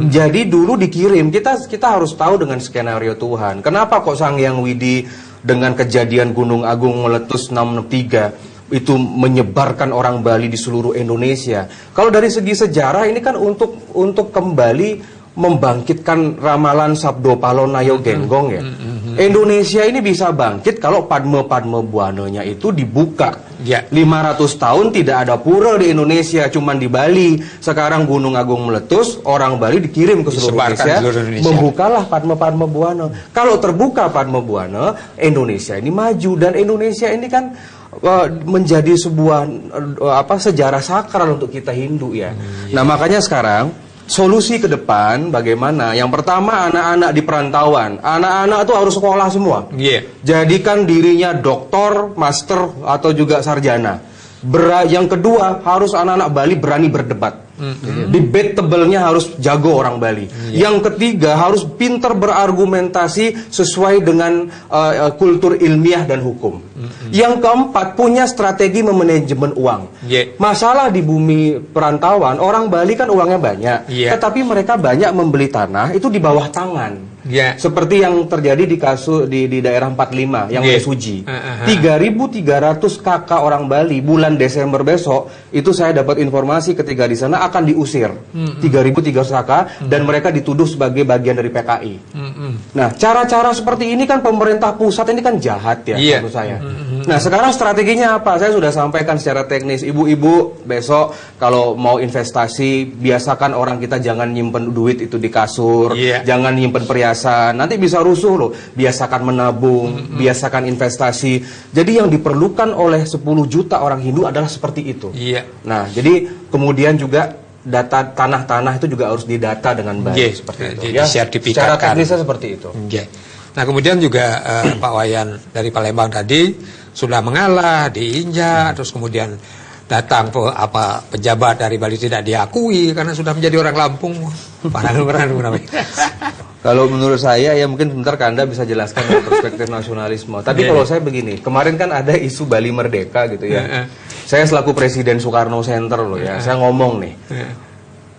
Jadi dulu dikirim, kita harus tahu dengan skenario Tuhan. Kenapa kok Sang Hyang Widi dengan kejadian Gunung Agung meletus 663 itu menyebarkan orang Bali di seluruh Indonesia? Kalau dari segi sejarah ini kan untuk kembali membangkitkan ramalan Sabdo Palonayo Genggong ya. Indonesia ini bisa bangkit kalau Padme Buana-nya itu dibuka. 500 tahun tidak ada pura di Indonesia, cuman di Bali. Sekarang Gunung Agung meletus, orang Bali dikirim ke seluruh Indonesia. Membukalah Padme Buana. Kalau terbuka Padme Buana, Indonesia ini maju. Dan Indonesia ini kan menjadi sebuah sejarah sakral untuk kita Hindu ya. Nah makanya sekarang solusi ke depan bagaimana? Yang pertama anak-anak di perantauan. Anak-anak itu harus sekolah semua. Jadikan dirinya doktor, master atau juga sarjana. Yang kedua harus anak-anak Bali berani berdebat. Debatable-nya harus jago orang Bali. Yang ketiga harus pintar berargumentasi sesuai dengan kultur ilmiah dan hukum. Yang keempat punya strategi memanajemen uang. Masalah di bumi perantauan, orang Bali kan uangnya banyak, tetapi mereka banyak membeli tanah itu di bawah tangan. Seperti yang terjadi di kasus di daerah 45 yang Mesuji. 3.300 kakak orang Bali bulan Desember besok itu saya dapat informasi ketika di sana akan diusir. 3.300 kakak dan mereka dituduh sebagai bagian dari PKI. Nah, cara-cara seperti ini kan pemerintah pusat ini kan jahat ya menurut saya. Nah, sekarang strateginya apa? Saya sudah sampaikan secara teknis. Ibu-ibu besok kalau mau investasi biasakan orang kita jangan nyimpen duit itu di kasur, jangan nyimpen perhiasan. Nanti bisa rusuh loh. Biasakan menabung, biasakan investasi. Jadi yang diperlukan oleh 10 juta orang Hindu adalah seperti itu. Nah, jadi kemudian juga data tanah-tanah itu juga harus didata dengan baik seperti itu. Secara teknisnya seperti itu. Nah, kemudian juga Pak Wayan dari Palembang tadi sudah mengalah, diinjak, terus kemudian datang pejabat dari Bali tidak diakui karena sudah menjadi orang Lampung. Kalau menurut saya ya mungkin sebentar Kanda bisa jelaskan dari perspektif nasionalisme. Tapi kalau saya begini, kemarin kan ada isu Bali Merdeka gitu ya. Saya selaku Presiden Soekarno Center loh ya, saya ngomong nih.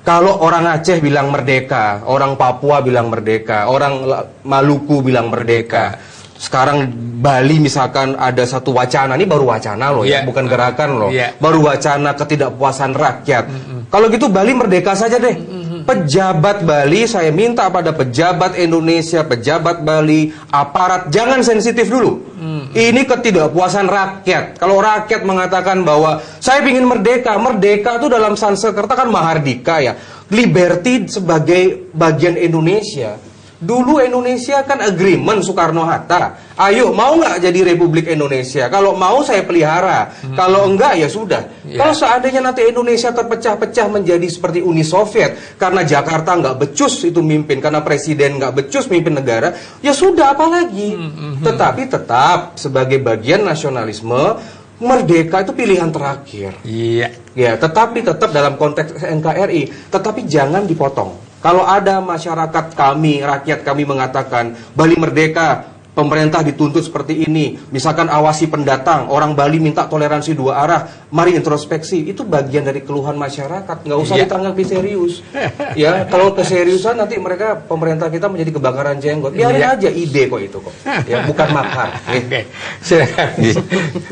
Kalau orang Aceh bilang merdeka, orang Papua bilang merdeka, orang Maluku bilang merdeka. sekarang Bali misalkan ada satu wacana, ini baru wacana loh ya, bukan gerakan loh, baru wacana ketidakpuasan rakyat. Kalau gitu Bali merdeka saja deh. Pejabat Bali, saya minta pada pejabat Indonesia, pejabat Bali, aparat, jangan sensitif dulu. Ini ketidakpuasan rakyat. Kalau rakyat mengatakan bahwa saya ingin merdeka, merdeka itu dalam Sanskerta kan mahardika ya. Liberty sebagai bagian Indonesia. Dulu Indonesia kan agreement Soekarno-Hatta. Ayo, mau nggak jadi Republik Indonesia? Kalau mau saya pelihara. Kalau enggak ya sudah. Kalau seandainya nanti Indonesia terpecah-pecah menjadi seperti Uni Soviet karena Jakarta nggak becus itu mimpin, karena presiden nggak becus mimpin negara, ya sudah apalagi. Tetapi tetap sebagai bagian nasionalisme, merdeka itu pilihan terakhir. Ya, tetapi tetap dalam konteks NKRI, tetapi jangan dipotong. Kalau ada masyarakat kami, rakyat kami mengatakan Bali merdeka, pemerintah dituntut seperti ini, misalkan awasi pendatang, orang Bali minta toleransi dua arah, mari introspeksi, itu bagian dari keluhan masyarakat, nggak usah ditanggapi serius. Ya, kalau keseriusan nanti mereka, pemerintah kita menjadi kebakaran jenggot, biarin aja, ide kok itu kok, ya bukan makar.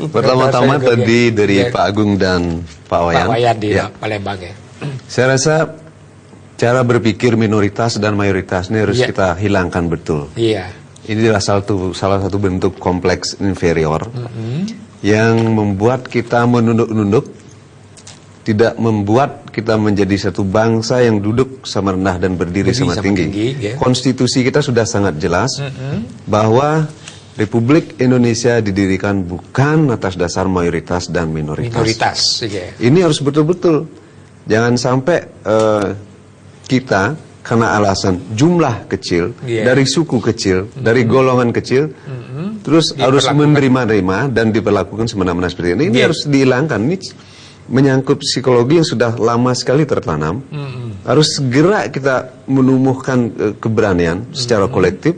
Pertama-tama tadi dari Pak Agung dan Pak Wayan. Pak Wayan di Palembang ya. Saya rasa cara berpikir minoritas dan mayoritas ini harus kita hilangkan betul. Ini adalah salah satu bentuk kompleks inferior yang membuat kita menunduk-nunduk, tidak membuat kita menjadi satu bangsa yang duduk sama rendah dan berdiri sama tinggi. Konstitusi kita sudah sangat jelas bahwa Republik Indonesia didirikan bukan atas dasar mayoritas dan minoritas. Ini harus betul-betul, jangan sampai kita karena alasan jumlah kecil, dari suku kecil, dari golongan kecil, terus harus menerima dan diperlakukan semena-mena seperti ini. Ini harus dihilangkan. Ini menyangkut psikologi yang sudah lama sekali tertanam. Harus segera kita menumbuhkan keberanian secara kolektif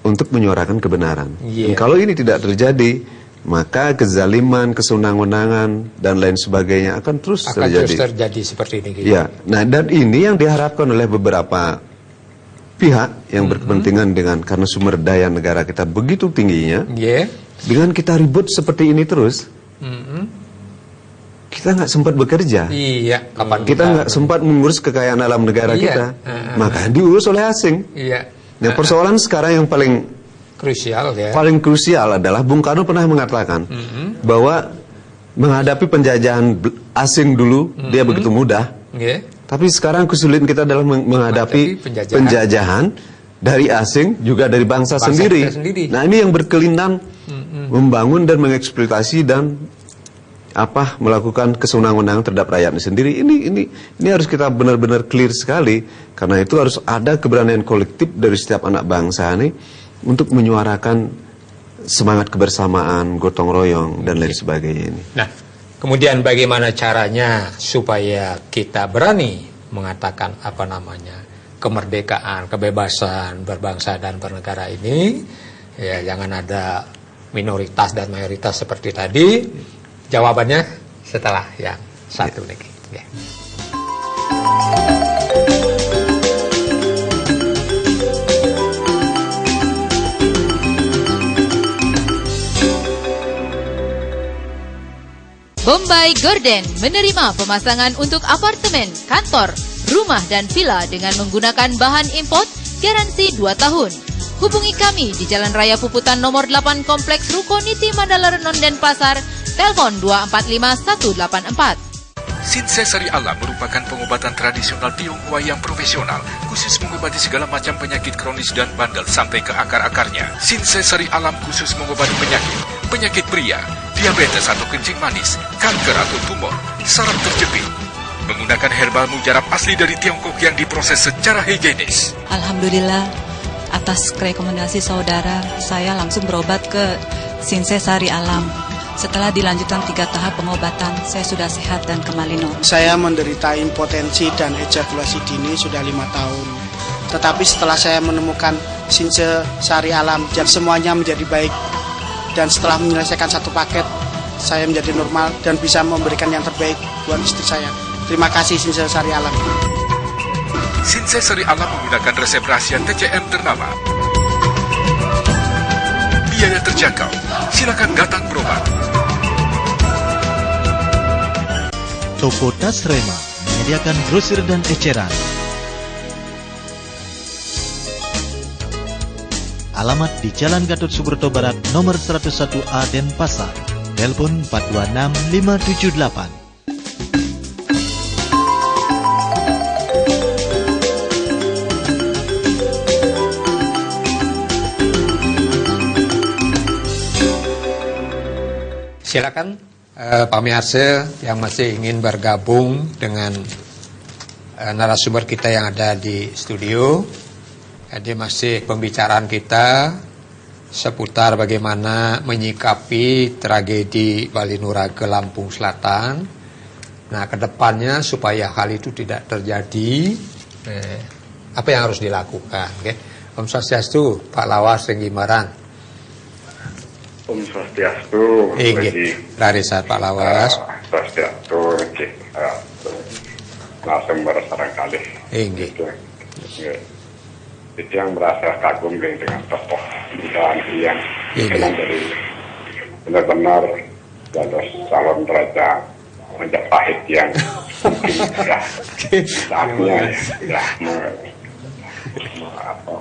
untuk menyuarakan kebenaran. Dan kalau ini tidak terjadi, maka kezaliman, kesenang-wenangan dan lain sebagainya akan terus terjadi seperti ini. Ya, nah dan ini yang diharapkan oleh beberapa pihak yang berkepentingan dengan, karena sumber daya negara kita begitu tingginya, dengan kita ribut seperti ini terus, kita nggak sempat bekerja. Kita nggak sempat mengurus kekayaan alam negara kita, maka diurus oleh asing. Nah, persoalan sekarang yang paling krusial adalah Bung Karno pernah mengatakan bahwa menghadapi penjajahan asing dulu dia begitu mudah, tapi sekarang kesulitan kita adalah menghadapi penjajahan dari asing juga dari bangsa sendiri. Nah, ini yang berkelindan membangun dan mengeksploitasi dan melakukan kesenang-wenangan terhadap rakyatnya sendiri. Ini harus kita benar-benar clear sekali, karena itu harus ada keberanian kolektif dari setiap anak bangsa ini untuk menyuarakan semangat kebersamaan, gotong royong, dan lain sebagainya ini. Nah, kemudian bagaimana caranya supaya kita berani mengatakan kemerdekaan, kebebasan berbangsa dan bernegara ini, ya jangan ada minoritas dan mayoritas seperti tadi. Jawabannya setelah yang satu lagi. Bombay Garden menerima pemasangan untuk apartemen, kantor, rumah dan villa dengan menggunakan bahan import garansi 2 tahun. Hubungi kami di Jalan Raya Puputan nomor 8 Kompleks Rukoniti Mandala Renon Denpasar, telepon 245184. Sinsai Sari Alam merupakan pengobatan tradisional Tionghoa yang profesional, khusus mengobati segala macam penyakit kronis dan bandel sampai ke akar-akarnya. Sinsai Sari Alam khusus mengobati penyakit pria, diabetes atau kencing manis, kanker atau tumor, saraf terjepit. Menggunakan herbal mujarab asli dari Tiongkok yang diproses secara higienis. Alhamdulillah, atas rekomendasi saudara, saya langsung berobat ke Sinsai Sari Alam. Setelah dilanjutkan 3 tahap pengobatan, saya sudah sehat dan kembali normal. Saya menderita impotensi dan ejakulasi dini sudah 5 tahun. Tetapi setelah saya menemukan Sinsai Sari Alam, semuanya menjadi baik. Dan setelah menyelesaikan satu paket, saya menjadi normal dan bisa memberikan yang terbaik buat istri saya. Terima kasih Sinsai Sari Alam. Sinsai Sari Alam menggunakan resep rahasia TCM ternama. terjangkau. Silakan datang berobat. Toko Tas Rema menyediakan grosir dan eceran. Alamat di Jalan Gatot Subroto Barat nomor 101A Denpasar. Telepon 426 578. Silakan pemirsa yang masih ingin bergabung dengan narasumber kita yang ada di studio. Jadi masih pembicaraan kita seputar bagaimana menyikapi tragedi Bali Nurage Lampung Selatan. Nah, kedepannya supaya hal itu tidak terjadi, apa yang harus dilakukan? Okay? Om Swastiastu, Pak Lawas Renggimaran. Om Swastiastu, Larisa Pak Lawas. Swastiastu, langsung sarang kali. Itu yang merasa kagum dengan tokoh muda yang dari benar-benar dados calon raja Majapahit yang mungkin saatnya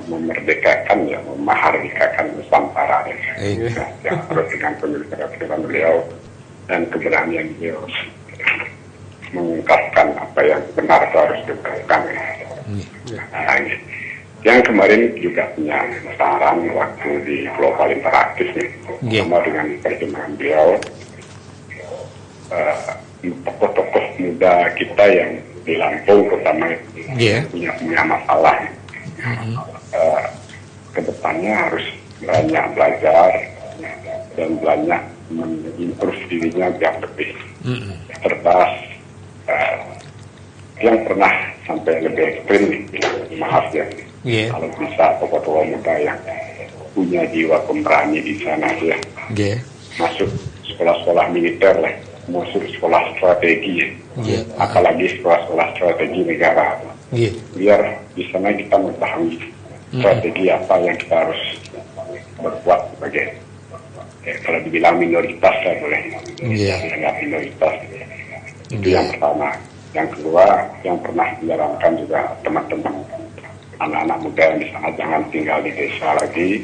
memerdekakan memahardikakan Nusantara yang harus dengan pemikiran beliau dan keberanian beliau mengungkapkan apa yang benar harus dilakukan. Yang kemarin juga punya saran waktu di Global Interaktif sama dengan perjumpaan beliau, tokoh-tokoh muda kita yang di Lampung terutama punya masalah. Kedepannya harus banyak belajar dan banyak mengimprove dirinya biar lebih cerdas. Yang pernah sampai lebih ekstrim, maaf ya, kalau bisa tokoh-tokoh muda yang punya jiwa pemberani di sana ya, masuk sekolah-sekolah militer lah, masuk sekolah strategi, apalagi sekolah-sekolah strategi negara, biar di sana kita mengetahui strategi apa yang kita harus berbuat sebagai kalau dibilang minoritas lah boleh, minoritas itu yang pertama. Yang kedua, yang pernah dijalankan juga teman-teman anak-anak muda yang di sana jangan tinggal di desa lagi,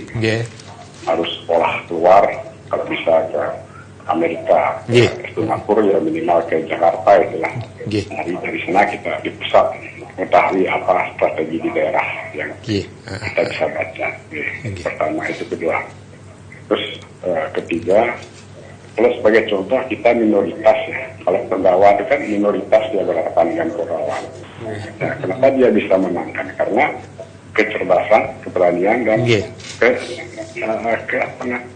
harus sekolah keluar, kalau bisa ke Amerika, ke Singapura ya minimal ke Jakarta itulah. Dari sana kita di pusat mengetahui apa strategi di daerah yang kita bisa baca. Pertama itu kedua. Terus ketiga, kalau sebagai contoh kita minoritas ya, kalau penggawa itu kan minoritas dia berhadapan dengan Korawan. Nah, kenapa dia bisa menangkan? Karena kecerdasan, keberanian dan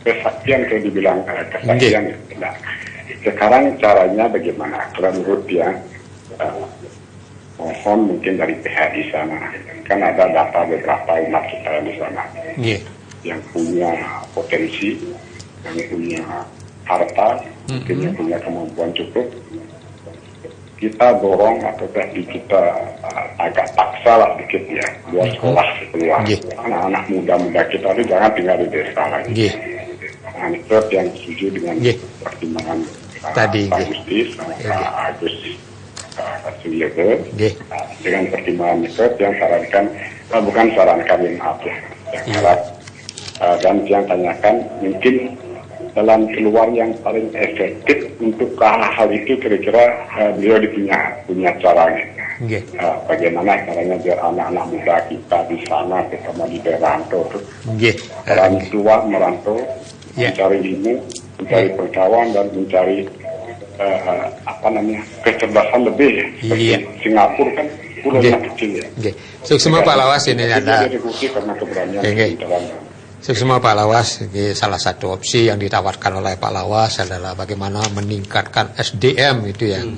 kesaktian kayak dibilang kesaktian. Nah, sekarang caranya bagaimana? Kalau menurut dia, mohon mungkin dari pihak di sana kan ada data beberapa umat kita di sana yang punya potensi, yang punya harta, mungkin yang punya kemampuan cukup, kita dorong atau kita agak paksa lah dikit ya, buat sekolah keluar. Anak-anak muda-muda kita itu jangan tinggal di desa lagi. Nah, itu yang setuju dengan pertimbangan Pak Justis, Pak Agus Suliego, dengan pertimbangan itu yang sarankan, bukan sarankan maaf ya, yang saran dan yang tanyakan mungkin dalam keluar yang paling efektif untuk hal itu kira-kira beliau punya caranya. Bagaimana caranya biar anak-anak muda kita di sana terutama di Berantau orang tua merantau mencari ilmu, mencari pengetahuan dan mencari kecerdasan lebih. Seperti Singapura kan pulaunya kecil ya. Sukses Pak Lawas ini ada. Semua Pak Lawas, salah satu opsi yang ditawarkan oleh Pak Lawas adalah bagaimana meningkatkan SDM itu yang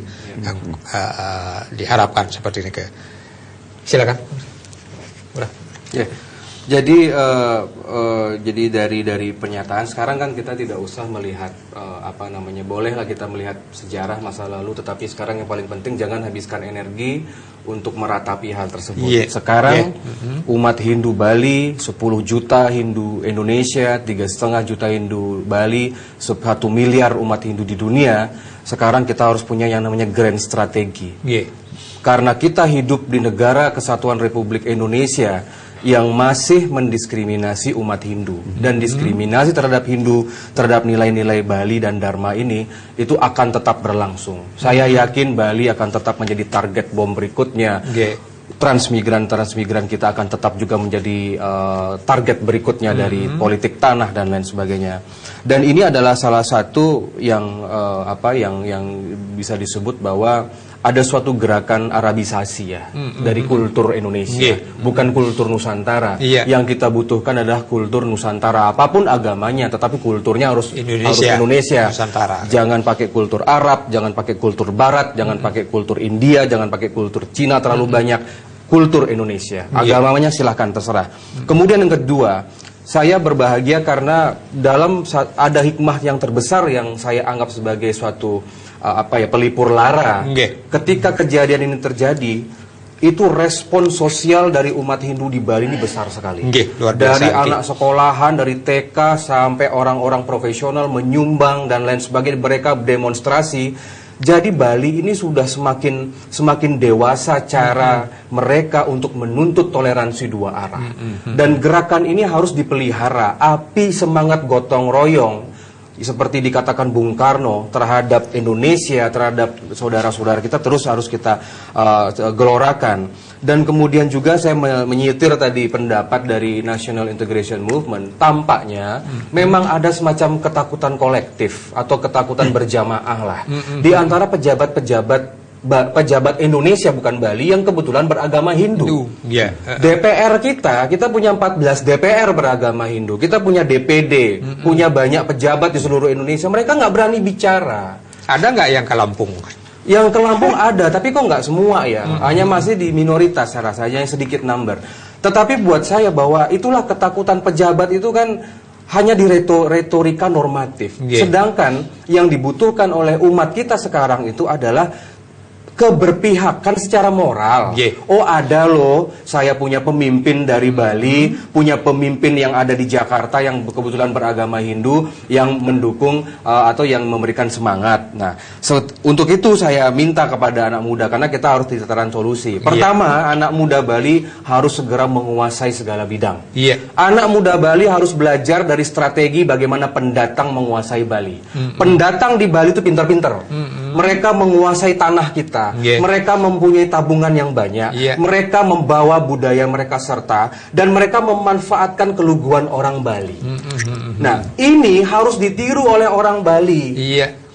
diharapkan seperti ini. Silakan. Jadi dari pernyataan sekarang kan kita tidak usah melihat bolehlah kita melihat sejarah masa lalu, tetapi sekarang yang paling penting jangan habiskan energi untuk meratapi hal tersebut. Sekarang umat Hindu Bali 10 juta, Hindu Indonesia 3,5 juta, Hindu Bali 1 miliar umat Hindu di dunia. Sekarang kita harus punya yang namanya grand strategi. Karena kita hidup di negara Kesatuan Republik Indonesia yang masih mendiskriminasi umat Hindu, dan diskriminasi terhadap Hindu, terhadap nilai-nilai Bali dan Dharma ini itu akan tetap berlangsung. Saya yakin Bali akan tetap menjadi target bom berikutnya. Transmigran kita akan tetap juga menjadi target berikutnya dari politik tanah dan lain sebagainya. Dan ini adalah salah satu yang yang bisa disebut bahwa ada suatu gerakan Arabisasi ya dari kultur Indonesia, bukan kultur Nusantara. Yang kita butuhkan adalah kultur Nusantara, apapun agamanya, tetapi kulturnya harus Indonesia. Nusantara. Jangan pakai kultur Arab, jangan pakai kultur Barat, jangan pakai kultur India, jangan pakai kultur Cina terlalu banyak. Kultur Indonesia, agamanya silahkan terserah. Kemudian yang kedua, saya berbahagia karena ada hikmah yang terbesar yang saya anggap sebagai suatu pelipur lara. Ketika kejadian ini terjadi, itu respon sosial dari umat Hindu di Bali ini besar sekali. Luar biasa, dari anak sekolahan, dari TK sampai orang-orang profesional menyumbang dan lain sebagainya, mereka demonstrasi. Jadi Bali ini sudah semakin dewasa cara mereka untuk menuntut toleransi dua arah. Dan gerakan ini harus dipelihara, api semangat gotong royong seperti dikatakan Bung Karno terhadap Indonesia, terhadap saudara-saudara kita terus harus kita gelorakan. Dan kemudian juga saya menyitir tadi pendapat dari National Integration Movement, tampaknya memang ada semacam ketakutan kolektif atau ketakutan berjamaah lah di antara pejabat Indonesia, bukan Bali, yang kebetulan beragama Hindu. DPR kita punya 14 DPR beragama Hindu, kita punya DPD, punya banyak pejabat di seluruh Indonesia, mereka nggak berani bicara. Ada nggak yang ke Lampung? Yang ke Lampung ada, tapi kok nggak semua ya, hanya masih di minoritas rasanya, yang sedikit number. Tetapi buat saya bahwa itulah ketakutan pejabat itu kan hanya di retorika normatif. Sedangkan yang dibutuhkan oleh umat kita sekarang itu adalah keberpihakan secara moral. Oh ada loh, saya punya pemimpin dari Bali, punya pemimpin yang ada di Jakarta yang kebetulan beragama Hindu, yang mendukung atau yang memberikan semangat. Nah, untuk itu saya minta kepada anak muda, karena kita harus di tataran solusi. Pertama, anak muda Bali harus segera menguasai segala bidang. Anak muda Bali harus belajar dari strategi bagaimana pendatang menguasai Bali. Pendatang di Bali itu pintar-pintar. Mereka menguasai tanah kita. Mereka mempunyai tabungan yang banyak. Mereka membawa budaya mereka serta, dan mereka memanfaatkan keluguan orang Bali. Nah, ini harus ditiru oleh orang Bali.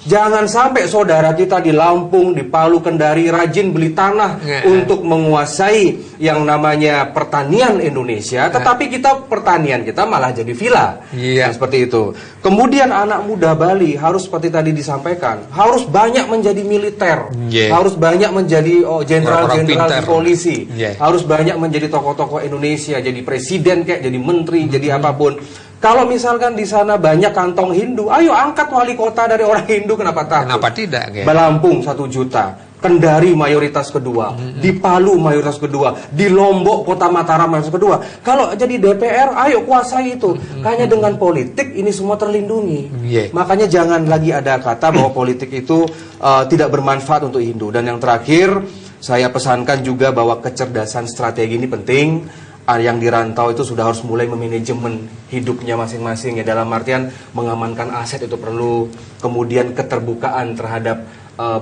Jangan sampai saudara kita di Lampung, di Palu, Kendari rajin beli tanah untuk menguasai yang namanya pertanian Indonesia, tetapi pertanian kita malah jadi villa. Seperti itu. Kemudian anak muda Bali harus seperti tadi disampaikan, harus banyak menjadi militer, harus banyak menjadi jenderal-jenderal di polisi, harus banyak menjadi tokoh-tokoh Indonesia, jadi presiden kayak, jadi menteri, jadi apapun. Kalau misalkan di sana banyak kantong Hindu, ayo angkat wali kota dari orang Hindu, kenapa takut? Kenapa tidak? Lampung 1 juta, Kendari mayoritas kedua, di Palu mayoritas kedua, di Lombok, Kota Mataram mayoritas kedua. Kalau jadi DPR, ayo kuasai itu. Hanya dengan politik ini semua terlindungi. Makanya jangan lagi ada kata bahwa politik itu tidak bermanfaat untuk Hindu. Dan yang terakhir, saya pesankan juga bahwa kecerdasan strategi ini penting. Yang di rantau itu sudah harus mulai memanajemen hidupnya masing-masing, ya, dalam artian mengamankan aset itu perlu, kemudian keterbukaan terhadap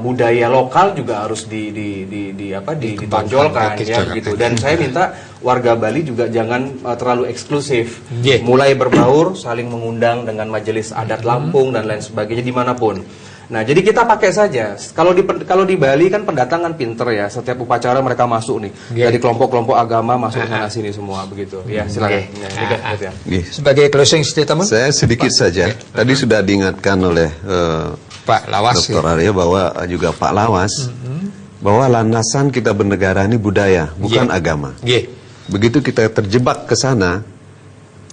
budaya lokal juga harus ditonjolkan ya gitu. Dan saya minta warga Bali juga jangan terlalu eksklusif, mulai berbaur, saling mengundang dengan majelis adat Lampung dan lain sebagainya dimanapun. Nah, jadi kita pakai saja. Kalau di Bali kan pendatangan pinter ya. Setiap upacara mereka masuk nih. Dari kelompok-kelompok agama masuk ke sana sini semua begitu. Ya, silakan. Sebagai closing statement, saya sedikit saja. Tadi sudah diingatkan oleh Pak Lawas, Dr. Arya, bahwa juga Pak Lawas, bahwa landasan kita bernegara ini budaya, bukan agama. Begitu kita terjebak ke sana,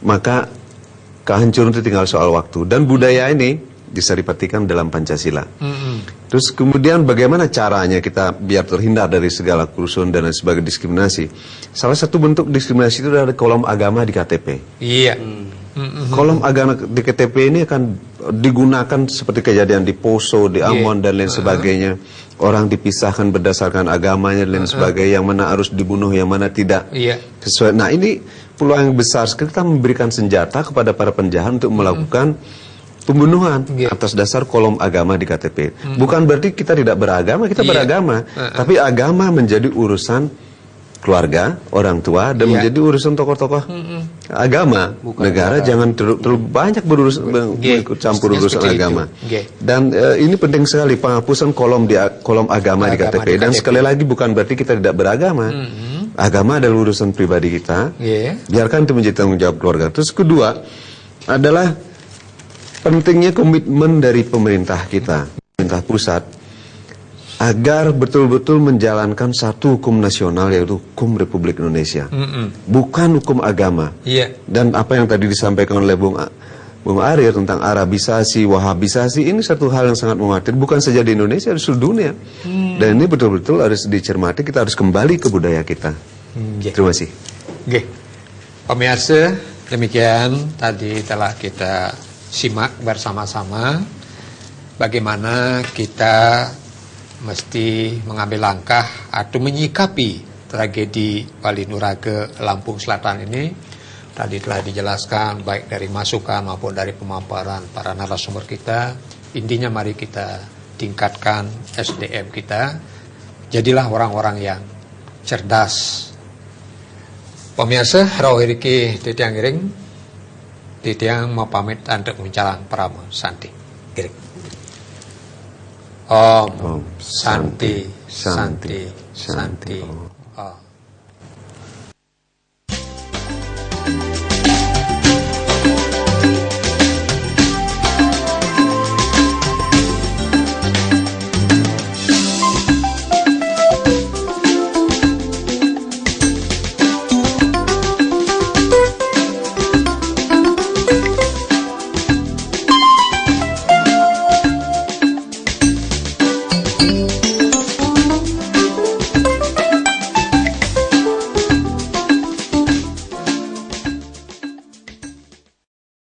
maka kehancuran itu tinggal soal waktu. Dan budaya ini bisa diperhatikan dalam Pancasila. Terus kemudian bagaimana caranya kita biar terhindar dari segala kerusuhan dan sebagai diskriminasi? Salah satu bentuk diskriminasi itu adalah kolom agama di KTP. Iya. Kolom agama di KTP ini akan digunakan seperti kejadian di Poso, di Ambon dan lain sebagainya. Orang dipisahkan berdasarkan agamanya dan lain sebagainya. Yang mana harus dibunuh, yang mana tidak. Sesuai. Nah, ini peluang yang besar sekali kita memberikan senjata kepada para penjahat untuk melakukan pembunuhan atas dasar kolom agama di KTP. Bukan berarti kita tidak beragama, kita beragama. Tapi agama menjadi urusan keluarga, orang tua, dan menjadi urusan tokoh-tokoh agama. Bukan negara jangan terlalu banyak ikut campur urusan agama. Dan ini penting sekali penghapusan kolom agama di KTP. Dan sekali lagi bukan berarti kita tidak beragama. Agama adalah urusan pribadi kita. Biarkan itu menjadi tanggung jawab keluarga. Terus kedua adalah pentingnya komitmen dari pemerintah kita, pemerintah pusat, agar betul-betul menjalankan satu hukum nasional, yaitu hukum Republik Indonesia, bukan hukum agama. Dan apa yang tadi disampaikan oleh Bung Arya tentang Arabisasi, Wahabisasi, ini satu hal yang sangat mengkhawatir, bukan saja di Indonesia, di seluruh dunia. Dan ini betul-betul harus dicermati, kita harus kembali ke budaya kita. Terima kasih. Pemirsa, demikian tadi telah kita simak bersama-sama bagaimana kita mesti mengambil langkah atau menyikapi tragedi Wali Nurage Lampung Selatan ini. Tadi telah dijelaskan baik dari masukan maupun dari pemaparan para narasumber kita. Intinya mari kita tingkatkan SDM kita. Jadilah orang-orang yang cerdas. Pemirsa, rawiriki titiang giring, titiang mau pamit untuk mencalang Pramo Santi. Giring. Om Santi, Santi, Santi.